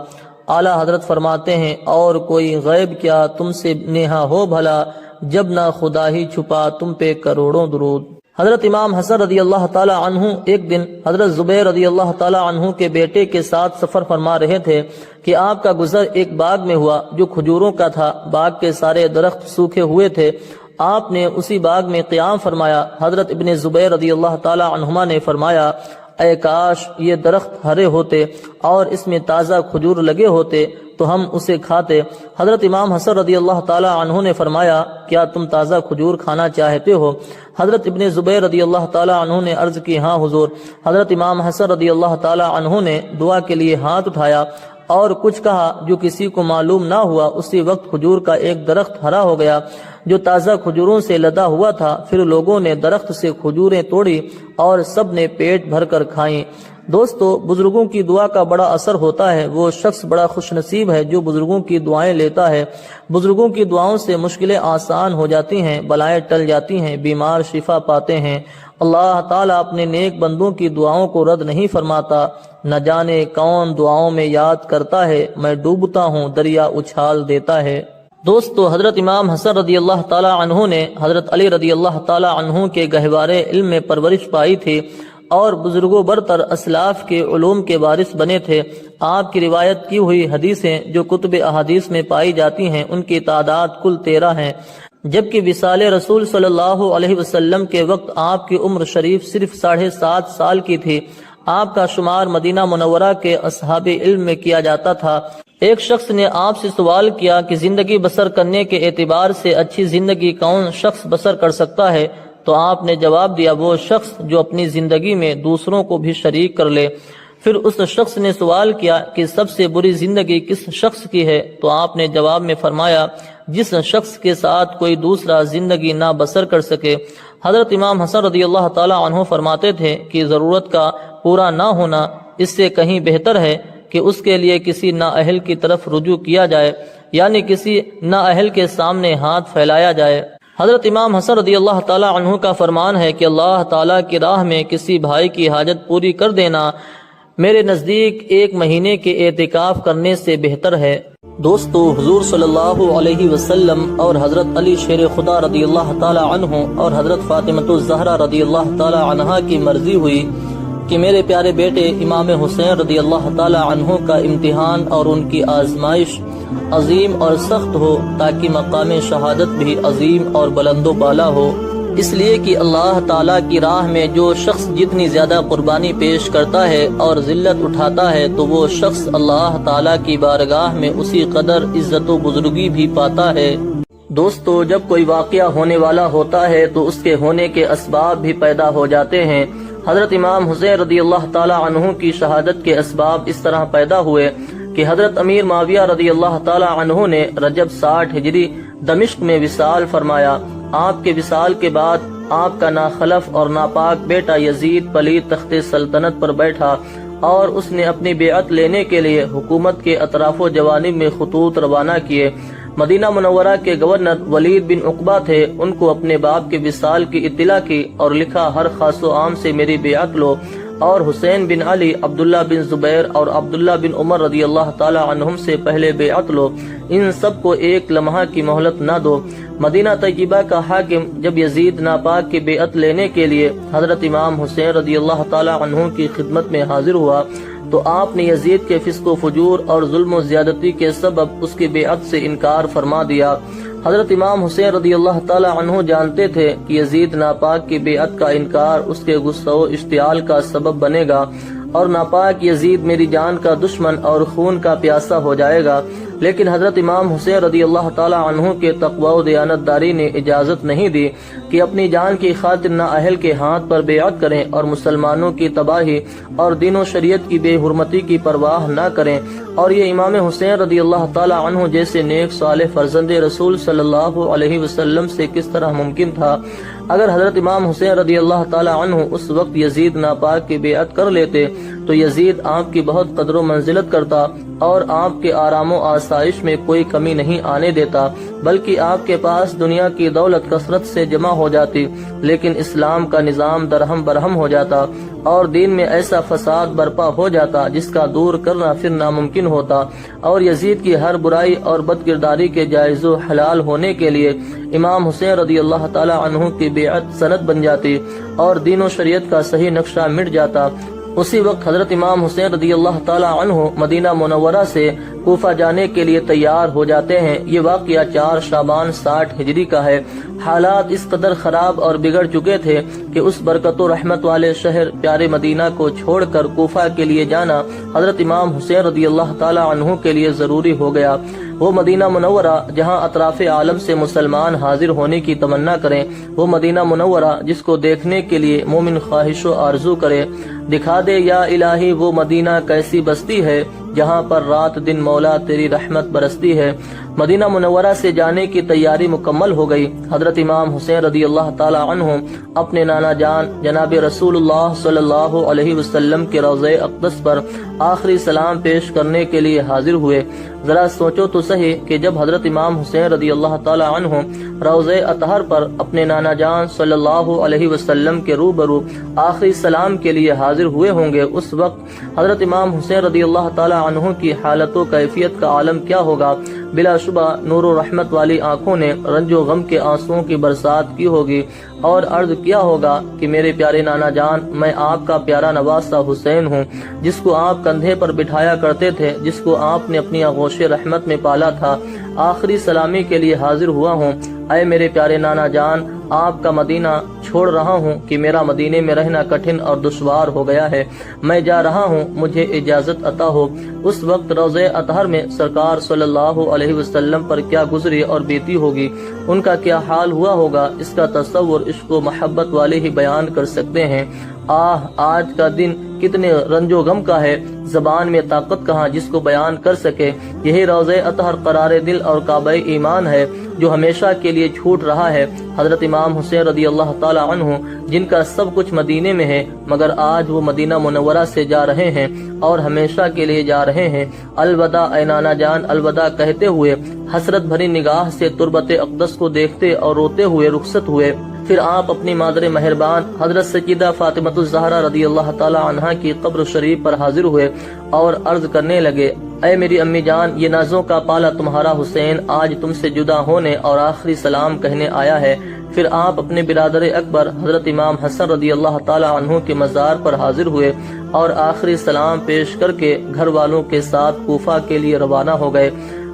اعلیٰ حضرت فرماتے ہیں، اور کوئی غیب کیا تم سے نیہا ہو بھلا، جب نہ خدا ہی چھپا تم پہ کروڑوں درود۔ حضرت امام حسن رضی اللہ تعالی عنہ ایک دن حضرت زبیر رضی اللہ تعالی عنہ کے بیٹے کے ساتھ سفر فرما رہے تھے کہ آپ کا گزر ایک باغ میں ہوا جو کھجوروں کا تھا۔ باغ کے سارے درخت سوکھے ہوئے تھے۔ آپ نے اسی باغ میں قیام فرمایا۔ حضرت ابن زبیر رضی اللہ تعالی عنہما نے فرمایا، اے کاش یہ درخت ہرے ہوتے اور اس میں تازہ کھجور لگے ہوتے تو ہم اسے کھاتے۔ حضرت امام حسن رضی اللہ تعالی عنہ نے فرمایا، کیا تم تازہ کھجور کھانا چاہتے ہو؟ حضرت ابن زبیر رضی اللہ تعالی عنہ نے عرض کی، ہاں حضور۔ حضرت امام حسن رضی اللہ تعالی عنہ نے دعا کے لیے ہاتھ اٹھایا اور کچھ کہا جو کسی کو معلوم نہ ہوا۔ اسی وقت کھجور کا ایک درخت ہرا ہو گیا جو تازہ کھجوروں سے لدا ہوا تھا۔ پھر لوگوں نے درخت سے کھجوریں توڑی اور سب نے پیٹ بھر کر کھائیں۔ دوستو، بزرگوں کی دعا کا بڑا اثر ہوتا ہے۔ وہ شخص بڑا خوش نصیب ہے جو بزرگوں کی دعائیں لیتا ہے۔ بزرگوں کی دعاؤں سے مشکلیں آسان ہو جاتی ہیں، بلائیں ٹل جاتی ہیں، بیمار شفا پاتے ہیں۔ اللہ تعالیٰ اپنے نیک بندوں کی دعاؤں کو رد نہیں فرماتا۔ نہ جانے کون دعاؤں میں یاد کرتا ہے، میں ڈوبتا ہوں دریا اچھال دیتا ہے۔ دوستو، حضرت امام حسن رضی اللہ تعالی عنہ نے حضرت علی رضی اللہ تعالی عنہ کے گہوارے علم میں پرورش پائی تھی اور بزرگوں برتر اسلاف کے علوم کے وارث بنے تھے۔ آپ کی روایت کی ہوئی حدیثیں جو کتب احادیث میں پائی جاتی ہیں ان کی تعداد کل 13 ہیں، جبکہ وصال رسول صلی اللہ علیہ وسلم کے وقت آپ کی عمر شریف صرف 7.5 سال کی تھی۔ آپ کا شمار مدینہ منورہ کے اصحاب علم میں کیا جاتا تھا۔ ایک شخص نے آپ سے سوال کیا کہ زندگی بسر کرنے کے اعتبار سے اچھی زندگی کون شخص بسر کر سکتا ہے؟ تو آپ نے جواب دیا، وہ شخص جو اپنی زندگی میں دوسروں کو بھی شریک کر لے۔ پھر اس شخص نے سوال کیا کہ سب سے بری زندگی کس شخص کی ہے؟ تو آپ نے جواب میں فرمایا، جس شخص کے ساتھ کوئی دوسرا زندگی نہ بسر کر سکے۔ حضرت امام حسن رضی اللہ تعالی عنہ فرماتے تھے کہ ضرورت کا پورا نہ ہونا اس سے کہیں بہتر ہے کہ اس کے لیے کسی نااہل کی طرف رجوع کیا جائے، یعنی کسی نااہل کے سامنے ہاتھ پھیلایا جائے۔ حضرت امام حسن رضی اللہ تعالی عنہ کا فرمان ہے کہ اللہ تعالیٰ کی راہ میں کسی بھائی کی حاجت پوری کر دینا میرے نزدیک 1 مہینے کے اعتکاف کرنے سے بہتر ہے۔ دوستو، حضور صلی اللہ علیہ وسلم اور حضرت علی شیر خدا رضی اللہ تعالی عنہ اور حضرت فاطمۃ الزہرا رضی اللہ تعالی عنہا کی مرضی ہوئی کہ میرے پیارے بیٹے امام حسین رضی اللہ تعالی عنہ کا امتحان اور ان کی آزمائش عظیم اور سخت ہو، تاکہ مقام شہادت بھی عظیم اور بلند و بالا ہو۔ اس لیے کہ اللہ تعالیٰ کی راہ میں جو شخص جتنی زیادہ قربانی پیش کرتا ہے اور ذلت اٹھاتا ہے تو وہ شخص اللہ تعالیٰ کی بارگاہ میں اسی قدر عزت و بزرگی بھی پاتا ہے۔ دوستو، جب کوئی واقعہ ہونے والا ہوتا ہے تو اس کے ہونے کے اسباب بھی پیدا ہو جاتے ہیں۔ حضرت امام حسین رضی اللہ تعالی عنہ کی شہادت کے اسباب اس طرح پیدا ہوئے کہ حضرت امیر معاویہ رضی اللہ تعالی عنہ نے رجب 60 ہجری دمشق میں وصال فرمایا۔ آپ کے وصال کے بعد آپ کا ناخلف اور ناپاک بیٹا یزید پلید تخت سلطنت پر بیٹھا اور اس نے اپنی بیعت لینے کے لیے حکومت کے اطراف و جوانب میں خطوط روانہ کیے۔ مدینہ منورہ کے گورنر ولید بن عقبہ تھے، ان کو اپنے باپ کے وصال کی اطلاع کی اور لکھا، ہر خاص و عام سے میری بیعت لو، اور حسین بن علی، عبداللہ بن زبیر اور عبداللہ بن عمر رضی اللہ تعالی عنہم سے پہلے بیعت لو، ان سب کو ایک لمحہ کی مہلت نہ دو۔ مدینہ طیبہ کا حاکم جب یزید ناپاک کی بیعت لینے کے لیے حضرت امام حسین رضی اللہ تعالی عنہ کی خدمت میں حاضر ہوا تو آپ نے یزید کے فسق و فجور اور ظلم و زیادتی کے سبب اس کی بیعت سے انکار فرما دیا۔ حضرت امام حسین رضی اللہ تعالی عنہ جانتے تھے کہ یزید ناپاک کی بیعت کا انکار اس کے غصہ و اشتعال کا سبب بنے گا اور ناپاک یزید میری جان کا دشمن اور خون کا پیاسا ہو جائے گا، لیکن حضرت امام حسین رضی اللہ تعالی عنہ کے تقوی و دیانتداری نے اجازت نہیں دی کہ اپنی جان کی خاطر نااہل کے ہاتھ پر بیعت کریں اور مسلمانوں کی تباہی اور دین و شریعت کی بے حرمتی کی پرواہ نہ کریں، اور یہ امام حسین رضی اللہ تعالی عنہ جیسے نیک صالح فرزند رسول صلی اللہ علیہ وسلم سے کس طرح ممکن تھا۔ اگر حضرت امام حسین رضی اللہ تعالی عنہ اس وقت یزید ناپاک کی بیعت کر لیتے تو یزید آپ کی بہت قدر و منزلت کرتا اور آپ کے آرام و آسائش میں کوئی کمی نہیں آنے دیتا، بلکہ آپ کے پاس دنیا کی دولت کثرت سے جمع ہو جاتی، لیکن اسلام کا نظام درہم برہم ہو جاتا اور دین میں ایسا فساد برپا ہو جاتا جس کا دور کرنا پھر ناممکن ہوتا، اور یزید کی ہر برائی اور بد کرداری کے جائز و حلال ہونے کے لیے امام حسین رضی اللہ تعالی عنہ کی بیعت سند بن جاتی اور دین و شریعت کا صحیح نقشہ مٹ جاتا۔ اسی وقت حضرت امام حسین رضی اللہ تعالی عنہ مدینہ منورہ سے کوفہ جانے کے لیے تیار ہو جاتے ہیں۔ یہ واقعہ 4 شعبان 60 ہجری کا ہے۔ حالات اس قدر خراب اور بگڑ چکے تھے کہ اس برکت و رحمت والے شہر پیارے مدینہ کو چھوڑ کر کوفہ کے لیے جانا حضرت امام حسین رضی اللہ تعالی عنہ کے لیے ضروری ہو گیا۔ وہ مدینہ منورہ جہاں اطراف عالم سے مسلمان حاضر ہونے کی تمنا کریں، وہ مدینہ منورہ جس کو دیکھنے کے لیے مومن خواہش و آرزو کرے، دکھا دے یا الہی وہ مدینہ کیسی بستی ہے جہاں پر رات دن مولا تیری رحمت برستی ہے۔ مدینہ منورہ سے جانے کی تیاری مکمل ہو گئی۔ حضرت امام حسین رضی اللہ تعالی عنہ اپنے نانا جان جناب رسول اللہ صلی اللہ علیہ وسلم کے روضہ اقدس پر آخری سلام پیش کرنے کے لیے حاضر ہوئے۔ ذرا سوچو تو صحیح کہ جب حضرت امام حسین رضی اللہ تعالی عنہ روضہ اطہر پر اپنے نانا جان صلی اللہ علیہ وسلم کے روبرو آخری سلام کے لیے حاضر ہوئے ہوں گے، اس وقت حضرت امام حسین رضی اللہ تعالی عنہ کی حالت و کیفیت کا عالم کیا ہوگا۔ بلا شبہ نور و رحمت والی آنکھوں نے رنج و غم کے آنسوؤں کی برسات کی ہوگی اور عرض کیا ہوگا کہ میرے پیارے نانا جان، میں آپ کا پیارا نواسہ حسین ہوں، جس کو آپ کندھے پر بٹھایا کرتے تھے، جس کو آپ نے اپنی آغوش رحمت میں پالا تھا، آخری سلامی کے لیے حاضر ہوا ہوں۔ اے میرے پیارے نانا جان، آپ کا مدینہ چھوڑ رہا ہوں کہ میرا مدینے میں رہنا کٹھن اور دشوار ہو گیا ہے، میں جا رہا ہوں، مجھے اجازت عطا ہو۔ اس وقت روضہ اطہر میں سرکار صلی اللہ علیہ وسلم پر کیا گزری اور بیتی ہوگی، ان کا کیا حال ہوا ہوگا، اس کا تصور عشق و محبت والے ہی بیان کر سکتے ہیں۔ آج کا دن کتنے رنج و غم کا ہے، زبان میں طاقت کہاں جس کو بیان کر سکے۔ یہی روضہ اطہر قرار دل اور کعبہ ایمان ہے جو ہمیشہ کے لیے چھوٹ رہا ہے۔ حضرت امام حسین رضی اللہ تعالی عنہ جن کا سب کچھ مدینے میں ہے، مگر آج وہ مدینہ منورہ سے جا رہے ہیں اور ہمیشہ کے لیے جا رہے ہیں۔ الوداع اے نانا جان، الوداع کہتے ہوئے حسرت بھری نگاہ سے تربت اقدس کو دیکھتے اور روتے ہوئے رخصت ہوئے۔ پھر آپ اپنی مادر مہربان حضرت سیدہ فاطمۃ الزہرا رضی اللہ تعالی عنہا کی قبر شریف پر حاضر ہوئے اور عرض کرنے لگے، اے میری امی جان، یہ نازوں کا پالا تمہارا حسین آج تم سے جدا ہونے اور آخری سلام کہنے آیا ہے۔ پھر آپ اپنے برادر اکبر حضرت امام حسن رضی اللہ تعالی عنہ کے مزار پر حاضر ہوئے اور آخری سلام پیش کر کے گھر والوں کے ساتھ کوفہ کے لیے روانہ ہو گئے۔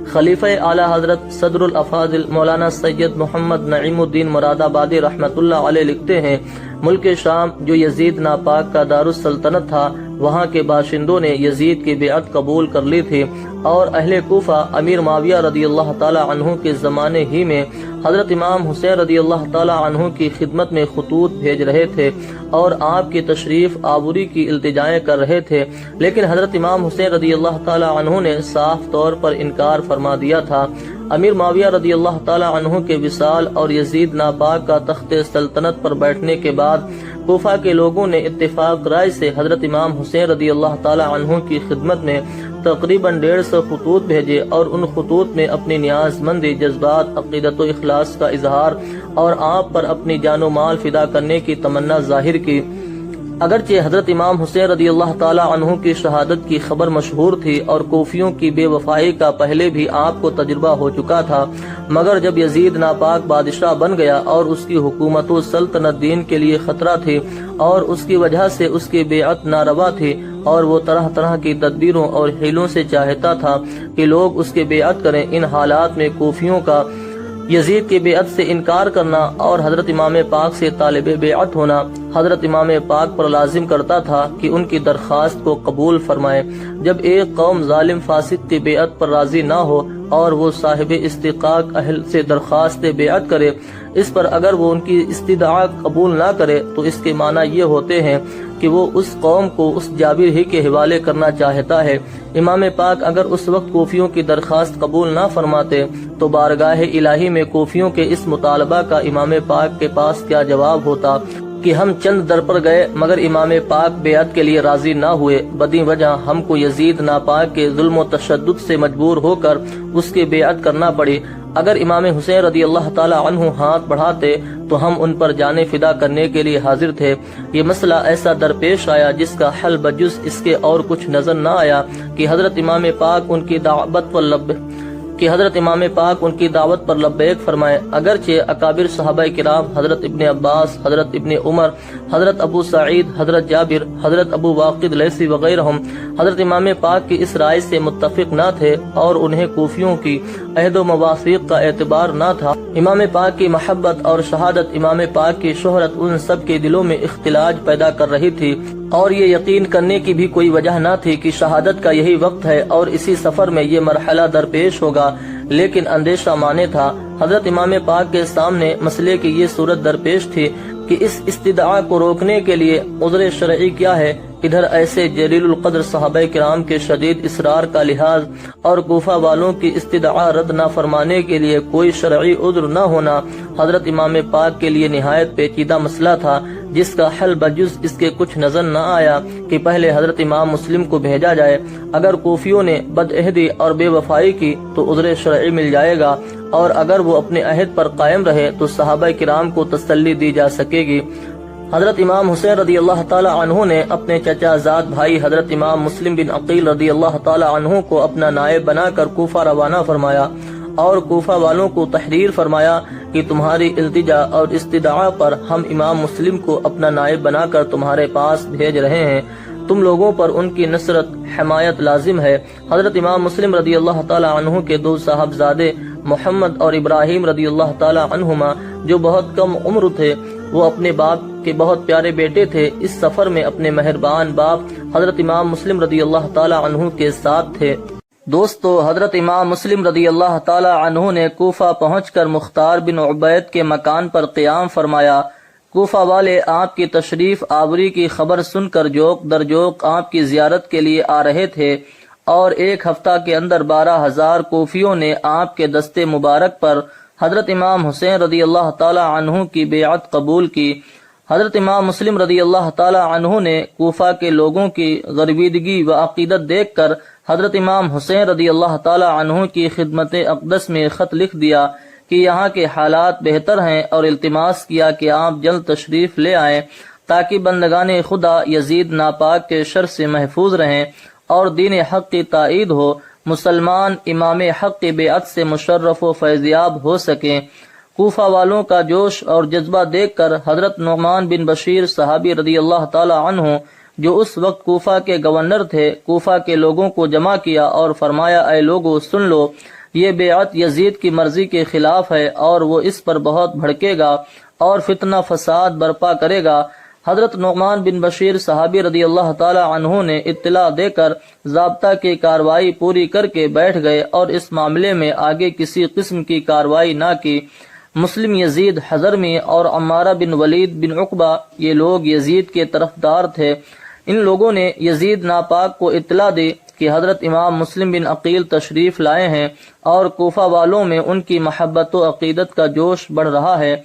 خلیفہ اعلی حضرت صدر الافاضل مولانا سید محمد نعیم الدین مراد آبادی رحمۃ اللہ علیہ لکھتے ہیں، ملک شام جو یزید ناپاک کا دارالسلطنت تھا، وہاں کے باشندوں نے یزید کی بیعت قبول کر لی تھی، اور اہل کوفہ امیر معاویہ رضی اللہ تعالی عنہ کے زمانے ہی میں حضرت امام حسین رضی اللہ تعالی عنہ کی خدمت میں خطوط بھیج رہے تھے اور آپ کی تشریف آوری کی التجائیں کر رہے تھے، لیکن حضرت امام حسین رضی اللہ تعالی عنہ نے صاف طور پر انکار فرما دیا تھا۔ امیر معاویہ رضی اللہ تعالی عنہ کے وصال اور یزید ناپاک کا تخت سلطنت پر بیٹھنے کے بعد کوفہ کے لوگوں نے اتفاق رائے سے حضرت امام حسین رضی اللہ تعالی عنہ کی خدمت میں تقریباً 150 خطوط بھیجے، اور ان خطوط میں اپنی نیاز مندی، جذبات، عقیدت و اخلاص کا اظہار اور آپ پر اپنی جان و مال فدا کرنے کی تمنا ظاہر کی۔ اگرچہ حضرت امام حسین رضی اللہ تعالی عنہ کی شہادت کی خبر مشہور تھی اور کوفیوں کی بے وفائی کا پہلے بھی آپ کو تجربہ ہو چکا تھا، مگر جب یزید ناپاک بادشاہ بن گیا اور اس کی حکومت و سلطنت دین کے لیے خطرہ تھی اور اس کی وجہ سے اس کی بیعت ناروا تھی، اور وہ طرح طرح کی تدبیروں اور حیلوں سے چاہتا تھا کہ لوگ اس کی بیعت کریں، ان حالات میں کوفیوں کا یزید کی بیعت سے انکار کرنا اور حضرت امام پاک سے طالب بیعت ہونا حضرت امام پاک پر لازم کرتا تھا کہ ان کی درخواست کو قبول فرمائے۔ جب ایک قوم ظالم فاسق کی بیعت پر راضی نہ ہو اور وہ صاحب استحقاق اہل سے درخواست بیعت کرے، اس پر اگر وہ ان کی استدعا قبول نہ کرے تو اس کے معنی یہ ہوتے ہیں کہ وہ اس قوم کو اس جابر ہی کے حوالے کرنا چاہتا ہے۔ امام پاک اگر اس وقت کوفیوں کی درخواست قبول نہ فرماتے تو بارگاہ الہی میں کوفیوں کے اس مطالبہ کا امام پاک کے پاس کیا جواب ہوتا کہ ہم چند در پر گئے مگر امام پاک بیعت کے لیے راضی نہ ہوئے، بدی وجہ ہم کو یزید ناپاک کے ظلم و تشدد سے مجبور ہو کر اس کی بیعت کرنا پڑی۔ اگر امام حسین رضی اللہ تعالی عنہ ہاتھ بڑھاتے تو ہم ان پر جانیں فدا کرنے کے لیے حاضر تھے۔ یہ مسئلہ ایسا درپیش آیا جس کا حل بجز اس کے اور کچھ نظر نہ آیا کہ حضرت امام پاک ان کی دعوت پر لبیک فرمائے۔ اگرچہ اکابر صحابہ کرام حضرت ابن عباس، حضرت ابن عمر، حضرت ابو سعید، حضرت جابر، حضرت ابو واقد لیثی وغیرہ حضرت امام پاک کی اس رائے سے متفق نہ تھے اور انہیں کوفیوں کی عہد و مواثیق کا اعتبار نہ تھا۔ امام پاک کی محبت اور شہادت، امام پاک کی شہرت ان سب کے دلوں میں اختلاج پیدا کر رہی تھی، اور یہ یقین کرنے کی بھی کوئی وجہ نہ تھی کہ شہادت کا یہی وقت ہے اور اسی سفر میں یہ مرحلہ درپیش ہوگا، لیکن اندیشہ مانے تھا۔ حضرت امام پاک کے سامنے مسئلے کی یہ صورت درپیش تھی کہ اس استدعا کو روکنے کے لیے عذر شرعی کیا ہے۔ ادھر ایسے جلیل القدر صحابہ کرام کے شدید اصرار کا لحاظ اور کوفہ والوں کی استدعا رد نہ فرمانے کے لیے کوئی شرعی عذر نہ ہونا حضرت امام پاک کے لیے نہایت پیچیدہ مسئلہ تھا، جس کا حل بجز اس کے کچھ نظر نہ آیا کہ پہلے حضرت امام مسلم کو بھیجا جائے۔ اگر کوفیوں نے بدعہدی اور بے وفائی کی تو عذر شرعی مل جائے گا، اور اگر وہ اپنے عہد پر قائم رہے تو صحابہ کرام کو تسلی دی جا سکے گی۔ حضرت امام حسین رضی اللہ تعالی عنہ نے اپنے چچا زاد بھائی حضرت امام مسلم بن عقیل رضی اللہ تعالی عنہ کو اپنا نائب بنا کر کوفہ روانہ فرمایا اور کوفہ والوں کو تحریر فرمایا کہ تمہاری التجا اور استدعا پر ہم امام مسلم کو اپنا نائب بنا کر تمہارے پاس بھیج رہے ہیں، تم لوگوں پر ان کی نصرت حمایت لازم ہے۔ حضرت امام مسلم رضی اللہ تعالی عنہ کے دو صاحبزادے محمد اور ابراہیم رضی اللہ تعالی عنہما جو بہت کم عمر تھے، وہ اپنے باپ کے بہت پیارے بیٹے تھے، اس سفر میں اپنے مہربان باپ حضرت امام مسلم رضی اللہ تعالی عنہ کے ساتھ تھے۔ دوستو، حضرت امام مسلم رضی اللہ تعالی عنہ نے کوفہ پہنچ کر مختار بن عبید کے مکان پر قیام فرمایا۔ کوفہ والے آپ کی تشریف آوری کی خبر سن کر جوق در جوق آپ کی زیارت کے لیے آ رہے تھے، اور ایک ہفتہ کے اندر 12,000 کوفیوں نے آپ کے دستے مبارک پر حضرت امام حسین رضی اللہ تعالی عنہ کی بیعت قبول کی۔ حضرت امام مسلم رضی اللہ تعالی عنہ نے کوفہ کے لوگوں کی غربیدگی و عقیدت دیکھ کر حضرت امام حسین رضی اللہ تعالی عنہ کی خدمت اقدس میں خط لکھ دیا کہ یہاں کے حالات بہتر ہیں، اور التماس کیا کہ آپ جلد تشریف لے آئیں تاکہ بندگان خدا یزید ناپاک کے شر سے محفوظ رہیں اور دین حق کی تائید ہو، مسلمان امام حق کی بیعت سے مشرف و فیضیاب ہو سکیں۔ کوفہ والوں کا جوش اور جذبہ دیکھ کر حضرت نعمان بن بشیر صحابی رضی اللہ تعالی عنہ جو اس وقت کوفہ کے گورنر تھے، کوفہ کے لوگوں کو جمع کیا اور فرمایا، اے لوگو سن لو، یہ بیعت یزید کی مرضی کے خلاف ہے اور وہ اس پر بہت بھڑکے گا اور فتنہ فساد برپا کرے گا۔ حضرت نعمان بن بشیر صحابی رضی اللہ تعالی عنہ نے اطلاع دے کر ضابطہ کی کارروائی پوری کر کے بیٹھ گئے اور اس معاملے میں آگے کسی قسم کی کارروائی نہ کی۔ مسلم یزید حضرمی اور عمارہ بن ولید بن عقبہ یہ لوگ یزید کے طرفدار تھے۔ ان لوگوں نے یزید ناپاک کو اطلاع دی کہ حضرت امام مسلم بن عقیل تشریف لائے ہیں اور کوفہ والوں میں ان کی محبت و عقیدت کا جوش بڑھ رہا ہے۔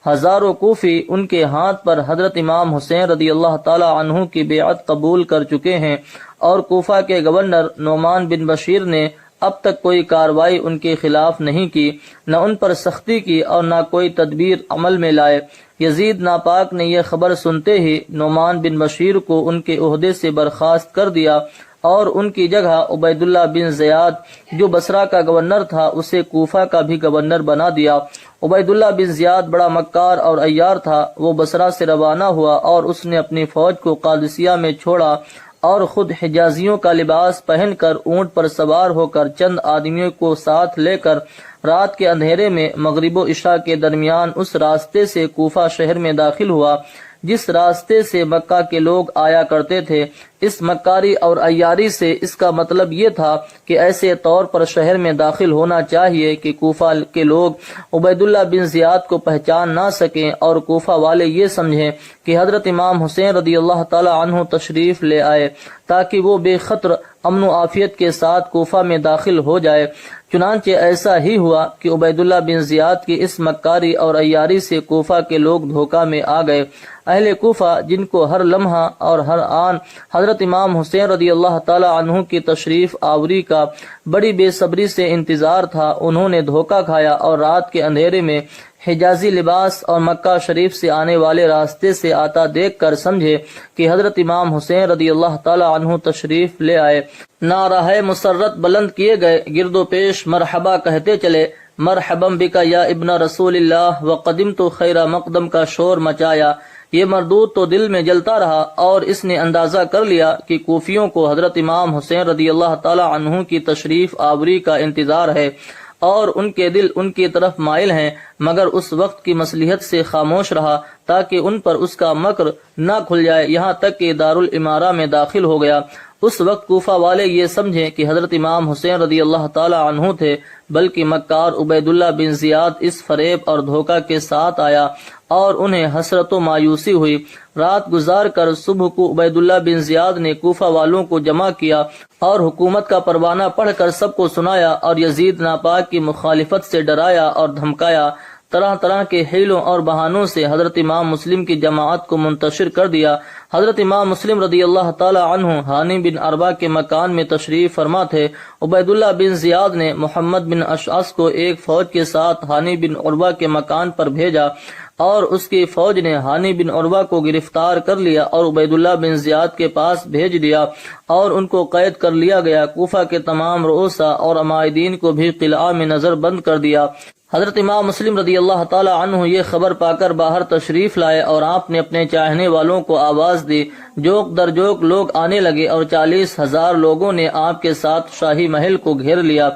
ہزاروں کوفی ان کے ہاتھ پر حضرت امام حسین رضی اللہ تعالی عنہ کی بیعت قبول کر چکے ہیں، اور کوفہ کے گورنر نعمان بن بشیر نے اب تک کوئی کارروائی ان کے خلاف نہیں کی، نہ ان پر سختی کی اور نہ کوئی تدبیر عمل میں لائے۔ یزید ناپاک نے یہ خبر سنتے ہی نعمان بن بشیر کو ان کے عہدے سے برخاست کر دیا اور ان کی جگہ عبید اللہ بن زیاد جو بصرہ کا گورنر تھا اسے کوفہ کا بھی گورنر بنا دیا۔ عبید اللہ بن زیاد بڑا مکار اور عیار تھا۔ وہ بصرہ سے روانہ ہوا اور اس نے اپنی فوج کو قادسیہ میں چھوڑا اور خود حجازیوں کا لباس پہن کر اونٹ پر سوار ہو کر چند آدمیوں کو ساتھ لے کر رات کے اندھیرے میں مغرب و عشاء کے درمیان اس راستے سے کوفہ شہر میں داخل ہوا جس راستے سے مکہ کے لوگ آیا کرتے تھے۔ اس مکاری اور عیاری سے اس کا مطلب یہ تھا کہ ایسے طور پر شہر میں داخل ہونا چاہیے کہ کوفہ کے لوگ عبید اللہ بن زیاد کو پہچان نہ سکیں اور کوفہ والے یہ سمجھیں کہ حضرت امام حسین رضی اللہ تعالی عنہ تشریف لے آئے، تاکہ وہ بے خطر امن و عافیت کے ساتھ کوفہ میں داخل ہو جائے۔ چنانچہ ایسا ہی ہوا کہ عبید اللہ بن زیاد کی اس مکاری اور عیاری سے کوفہ کے لوگ دھوکہ میں آ گئے۔ اہل کوفہ جن کو ہر لمحہ اور ہر آن حضرت امام حسین رضی اللہ تعالی عنہ کی تشریف آوری کا بڑی بے صبری سے انتظار تھا، انہوں نے دھوکہ کھایا اور رات کے اندھیرے میں حجازی لباس اور مکہ شریف سے آنے والے راستے سے آتا دیکھ کر سمجھے کہ حضرت امام حسین رضی اللہ تعالی عنہ تشریف لے آئے۔ نعرہ مسرت بلند کیے گئے، گرد و پیش مرحبا کہتے چلے، مرحبا بک یا ابن رسول اللہ وقدمت خیر مقدم کا شور مچایا۔ یہ مردود تو دل میں جلتا رہا اور اس نے اندازہ کر لیا کہ کوفیوں کو حضرت امام حسین رضی اللہ تعالی عنہ کی تشریف آوری کا انتظار ہے اور ان کے دل ان کی طرف مائل ہیں، مگر اس وقت کی مصلحت سے خاموش رہا تاکہ ان پر اس کا مکر نہ کھل جائے، یہاں تک کہ دارالامارہ میں داخل ہو گیا۔ اس وقت کوفہ والے یہ سمجھیں کہ حضرت امام حسین رضی اللہ تعالی عنہ تھے، بلکہ مکار عبید اللہ بن زیاد اس فریب اور دھوکہ کے ساتھ آیا اور انہیں حسرت و مایوسی ہوئی۔ رات گزار کر صبح کو عبید اللہ بن زیاد نے کوفہ والوں کو جمع کیا اور حکومت کا پروانہ پڑھ کر سب کو سنایا اور یزید ناپاک کی مخالفت سے ڈرایا اور دھمکایا۔ طرح طرح کے حیلوں اور بہانوں سے حضرت امام مسلم کی جماعت کو منتشر کر دیا۔ حضرت امام مسلم رضی اللہ تعالی عنہ ہانی بن اربا کے مکان میں تشریف فرما تھے۔ عبید اللہ بن زیاد نے محمد بن اشعث کو ایک فوج کے ساتھ ہانی بن اربا کے مکان پر بھیجا اور اس کی فوج نے ہانی بن اربا کو گرفتار کر لیا اور عبید اللہ بن زیاد کے پاس بھیج دیا اور ان کو قید کر لیا گیا۔ کوفہ کے تمام رؤسا اور عمائدین کو بھی قلعہ میں نظر بند کر دیا۔ حضرت امام مسلم رضی اللہ تعالی عنہ یہ خبر پا کر باہر تشریف لائے اور آپ نے اپنے چاہنے والوں کو آواز دی۔ جوک در جوک لوگ آنے لگے اور 40,000 لوگوں نے آپ کے ساتھ شاہی محل کو گھیر لیا۔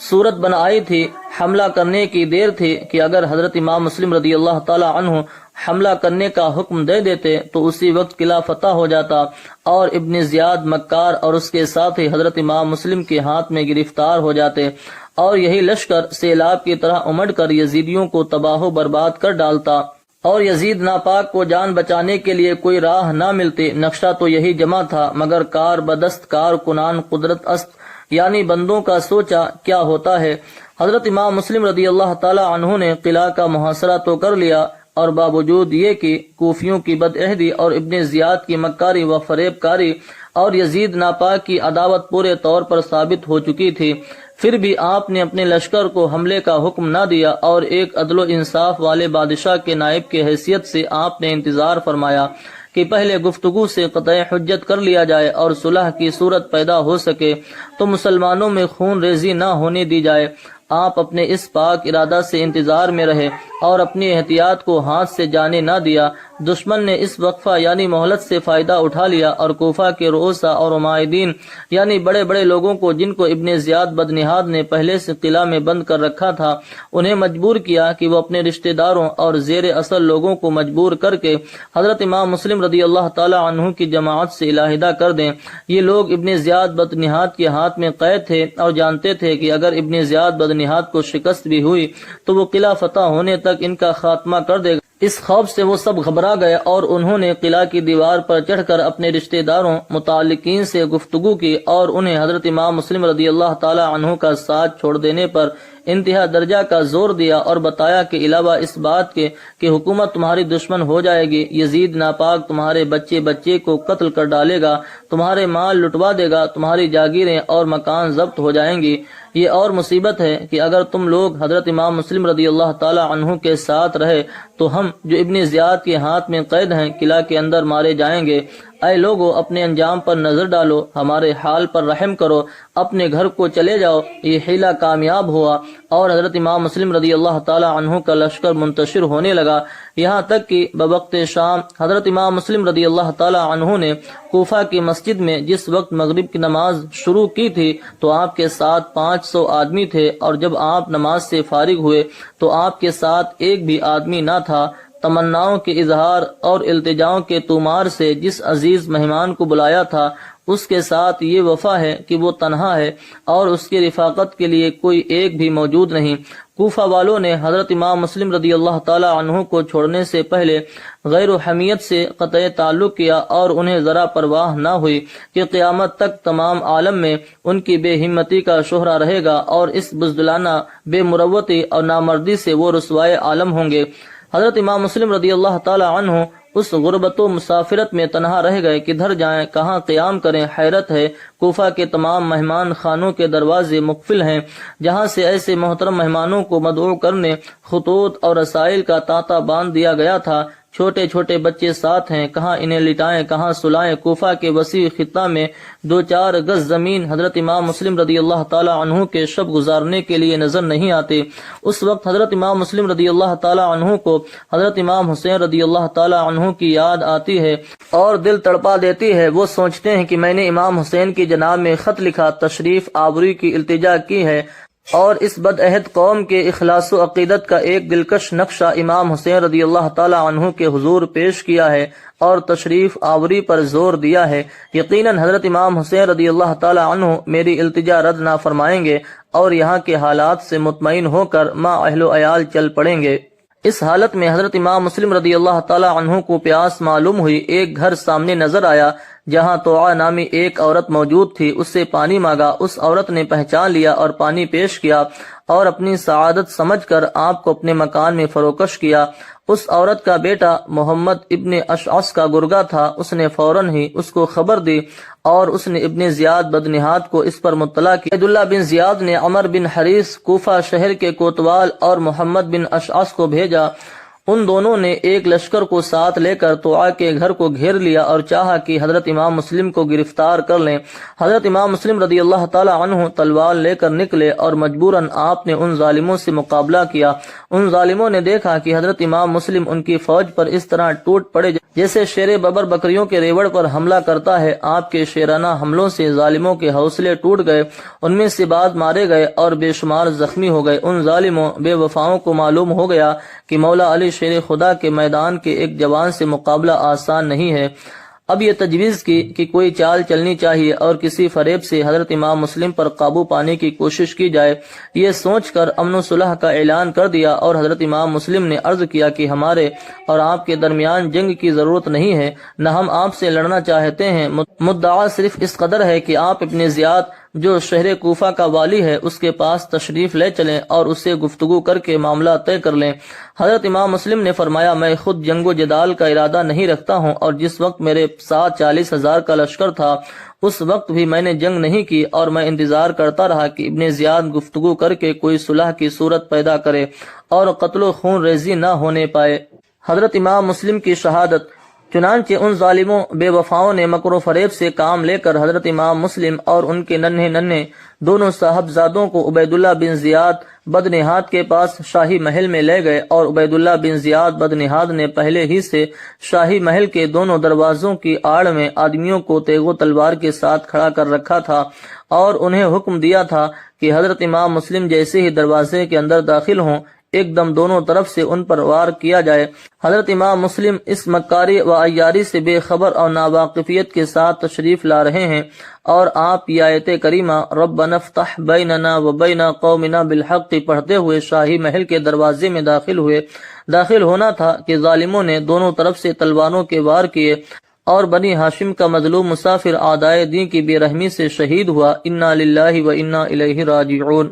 صورت بنائی تھی، حملہ کرنے کی دیر تھی کہ اگر حضرت امام مسلم رضی اللہ تعالی عنہ حملہ کرنے کا حکم دے دیتے تو اسی وقت قلعہ فتح ہو جاتا اور ابن زیاد مکار اور اس کے ساتھ ہی حضرت امام مسلم کے ہاتھ میں گرفتار ہو جاتے اور یہی لشکر سیلاب کی طرح امڑ کر یزیدیوں کو تباہ و برباد کر ڈالتا اور یزید ناپاک کو جان بچانے کے لیے کوئی راہ نہ ملتی۔ نقشہ تو یہی جمع تھا، مگر کار بدست کار کنان قدرت است، یعنی بندوں کا سوچا کیا ہوتا ہے۔ حضرت امام مسلم رضی اللہ تعالی عنہ نے قلعہ کا محاصرہ تو کر لیا اور باوجود یہ کہ کوفیوں کی بدعہدی اور ابن زیاد کی مکاری و فریب کاری اور یزید ناپاک کی عداوت پورے طور پر ثابت ہو چکی تھی، پھر بھی آپ نے اپنے لشکر کو حملے کا حکم نہ دیا اور ایک عدل و انصاف والے بادشاہ کے نائب کی حیثیت سے آپ نے انتظار فرمایا کہ پہلے گفتگو سے قطع حجت کر لیا جائے اور صلح کی صورت پیدا ہو سکے تو مسلمانوں میں خون ریزی نہ ہونے دی جائے۔ آپ اپنے اس پاک ارادہ سے انتظار میں رہے اور اپنی احتیاط کو ہاتھ سے جانے نہ دیا۔ دشمن نے اس وقفہ یعنی مہلت سے فائدہ اٹھا لیا اور کوفہ کے رؤسا اور عمائدین یعنی بڑے بڑے لوگوں کو جن کو ابن زیاد بدنہاد نے پہلے سے قلعہ میں بند کر رکھا تھا انہیں مجبور کیا کہ وہ اپنے رشتہ داروں اور زیر اثر لوگوں کو مجبور کر کے حضرت امام مسلم رضی اللہ تعالی عنہ کی جماعت سے علیحدہ کر دیں۔ یہ لوگ ابن زیاد بدنہاد کے ہاتھ میں قید تھے اور جانتے تھے کہ اگر ابن زیاد بدنہاد کو شکست بھی ہوئی تو وہ قلعہ فتح ہونے تک ان کا خاتمہ کر دے گا۔ اس خوف سے وہ سب گھبرا گئے اور انہوں نے قلعہ کی دیوار پر چڑھ کر اپنے رشتہ داروں متعلقین سے گفتگو کی اور انہیں حضرت امام مسلم رضی اللہ تعالی عنہ کا ساتھ چھوڑ دینے پر انتہا درجہ کا زور دیا اور بتایا کہ علاوہ اس بات کے کہ حکومت تمہاری دشمن ہو جائے گی، یزید ناپاک تمہارے بچے بچے کو قتل کر ڈالے گا، تمہارے مال لٹوا دے گا، تمہاری جاگیریں اور مکان ضبط ہو جائیں گی۔ یہ اور مصیبت ہے کہ اگر تم لوگ حضرت امام مسلم رضی اللہ تعالی عنہ کے ساتھ رہے تو ہم جو ابن زیاد کے ہاتھ میں قید ہیں قلعہ کے اندر مارے جائیں گے۔ اے لوگو، اپنے انجام پر نظر ڈالو، ہمارے حال پر رحم کرو، اپنے گھر کو چلے جاؤ۔ یہ حیلہ کامیاب ہوا اور حضرت امام مسلم رضی اللہ تعالی عنہ کا لشکر منتشر ہونے لگا، یہاں تک کہ بوقت شام حضرت امام مسلم رضی اللہ تعالی عنہ نے کوفہ کی مسجد میں جس وقت مغرب کی نماز شروع کی تھی تو آپ کے ساتھ 500 آدمی تھے، اور جب آپ نماز سے فارغ ہوئے تو آپ کے ساتھ ایک بھی آدمی نہ تھا۔ تمناؤں کے اظہار اور التجاؤں کے تومار سے جس عزیز مہمان کو بلایا تھا اس کے ساتھ یہ وفا ہے کہ وہ تنہا ہے اور اس کی رفاقت کے لیے کوئی ایک بھی موجود نہیں۔ کوفہ والوں نے حضرت امام مسلم رضی اللہ تعالی عنہ کو چھوڑنے سے پہلے غیر و حمیت سے قطع تعلق کیا اور انہیں ذرا پرواہ نہ ہوئی کہ قیامت تک تمام عالم میں ان کی بے ہمتی کا شہرہ رہے گا اور اس بزدلانہ بے مروتی اور نامردی سے وہ رسوائے عالم ہوں گے۔ حضرت امام مسلم رضی اللہ تعالی عنہ اس غربت و مسافرت میں تنہا رہ گئے، کدھر جائیں، کہاں قیام کریں۔ حیرت ہے، کوفہ کے تمام مہمان خانوں کے دروازے مقفل ہیں، جہاں سے ایسے محترم مہمانوں کو مدعو کرنے خطوط اور رسائل کا تانتا باندھ دیا گیا تھا۔ چھوٹے چھوٹے بچے ساتھ ہیں، کہاں انہیں لٹائیں، کہاں سلائیں۔ کوفہ کے وسیع خطہ میں 2-4 گز زمین حضرت امام مسلم رضی اللہ تعالی عنہ کے شب گزارنے کے لیے نظر نہیں آتے۔ اس وقت حضرت امام مسلم رضی اللہ تعالی عنہ کو حضرت امام حسین رضی اللہ تعالی عنہ کی یاد آتی ہے اور دل تڑپا دیتی ہے۔ وہ سوچتے ہیں کہ میں نے امام حسین کی جناب میں خط لکھا، تشریف آوری کی التجا کی ہے اور اس بدعہد قوم کے اخلاص و عقیدت کا ایک دلکش نقشہ امام حسین رضی اللہ تعالی عنہ کے حضور پیش کیا ہے اور تشریف آوری پر زور دیا ہے۔ یقیناً حضرت امام حسین رضی اللہ تعالی عنہ میری التجا رد نہ فرمائیں گے اور یہاں کے حالات سے مطمئن ہو کر ماں اہل و عیال چل پڑیں گے۔ اس حالت میں حضرت امام مسلم رضی اللہ تعالی عنہ کو پیاس معلوم ہوئی۔ ایک گھر سامنے نظر آیا جہاں توعا نامی ایک عورت موجود تھی، اس سے پانی مانگا۔ اس عورت نے پہچان لیا اور پانی پیش کیا اور اپنی سعادت سمجھ کر آپ کو اپنے مکان میں فروکش کیا۔ اس عورت کا بیٹا محمد ابن اشعث کا گرگا تھا، اس نے فوراً ہی اس کو خبر دی اور اس نے ابن زیاد بدنہاد کو اس پر مطلع کیا۔ عبداللہ بن زیاد نے عمر بن حریث کوفہ شہر کے کوتوال اور محمد بن اشعث کو بھیجا۔ ان دونوں نے ایک لشکر کو ساتھ لے کر توعا کے گھر کو گھیر لیا اور چاہا کہ حضرت امام مسلم کو گرفتار کر لیں۔ حضرت امام مسلم رضی اللہ تعالی عنہ تلوار لے کر نکلے اور مجبوراً آپ نے ان ظالموں سے مقابلہ کیا۔ ان ظالموں نے دیکھا کہ حضرت امام مسلم ان کی فوج پر اس طرح ٹوٹ پڑے جیسے شیر ببر بکریوں کے ریوڑ پر حملہ کرتا ہے۔ آپ کے شیرانہ حملوں سے ظالموں کے حوصلے ٹوٹ گئے، ان میں سے بعض مارے گئے اور بے شمار زخمی ہو گئے۔ ان ظالموں بے وفاؤں کو معلوم ہو گیا کہ مولا علی شیر خدا کے میدان کے ایک جوان سے مقابلہ آسان نہیں ہے۔ اب یہ تجویز کی کہ کوئی چال چلنی چاہیے اور کسی فریب سے حضرت امام مسلم پر قابو پانے کی کوشش کی جائے۔ یہ سوچ کر امن و صلح کا اعلان کر دیا اور حضرت امام مسلم نے عرض کیا کہ ہمارے اور آپ کے درمیان جنگ کی ضرورت نہیں ہے، نہ ہم آپ سے لڑنا چاہتے ہیں۔ مدعا صرف اس قدر ہے کہ آپ ابن زیاد جو شہر کوفہ کا والی ہے اس کے پاس تشریف لے چلیں اور اس سے گفتگو کر کے معاملہ طے کر لیں۔ حضرت امام مسلم نے فرمایا، میں خود جنگ و جدال کا ارادہ نہیں رکھتا ہوں اور جس وقت میرے ساتھ 40,000 کا لشکر تھا اس وقت بھی میں نے جنگ نہیں کی اور میں انتظار کرتا رہا کہ ابن زیاد گفتگو کر کے کوئی صلح کی صورت پیدا کرے اور قتل و خون ریزی نہ ہونے پائے۔ حضرت امام مسلم کی شہادت چنانچہ ان ظالموں بے وفاؤں نے مکر و فریب سے کام لے کر حضرت امام مسلم اور ان کے ننھے ننھے دونوں صاحبزادوں کو عبید اللہ بن زیاد بدنہاد کے پاس شاہی محل میں لے گئے، اور عبید اللہ بن زیاد بدنہاد نے پہلے ہی سے شاہی محل کے دونوں دروازوں کی آڑ میں آدمیوں کو تیغ و تلوار کے ساتھ کھڑا کر رکھا تھا، اور انہیں حکم دیا تھا کہ حضرت امام مسلم جیسے ہی دروازے کے اندر داخل ہوں ایک دم دونوں طرف سے ان پر وار کیا جائے۔ حضرت امام مسلم اس مکاری و عیاری سے بے خبر اور ناواقفیت کے ساتھ تشریف لا رہے ہیں، اور آپ یہ آیت کریمہ ربنا افتح بیننا و بین قومنا بالحق پڑھتے ہوئے شاہی محل کے دروازے میں داخل ہوئے۔ داخل ہونا تھا کہ ظالموں نے دونوں طرف سے تلواروں کے وار کیے، اور بنی ہاشم کا مظلوم مسافر اعدائے دین کی بے رحمی سے شہید ہوا۔ انا للہ و انا الیہ راجعون۔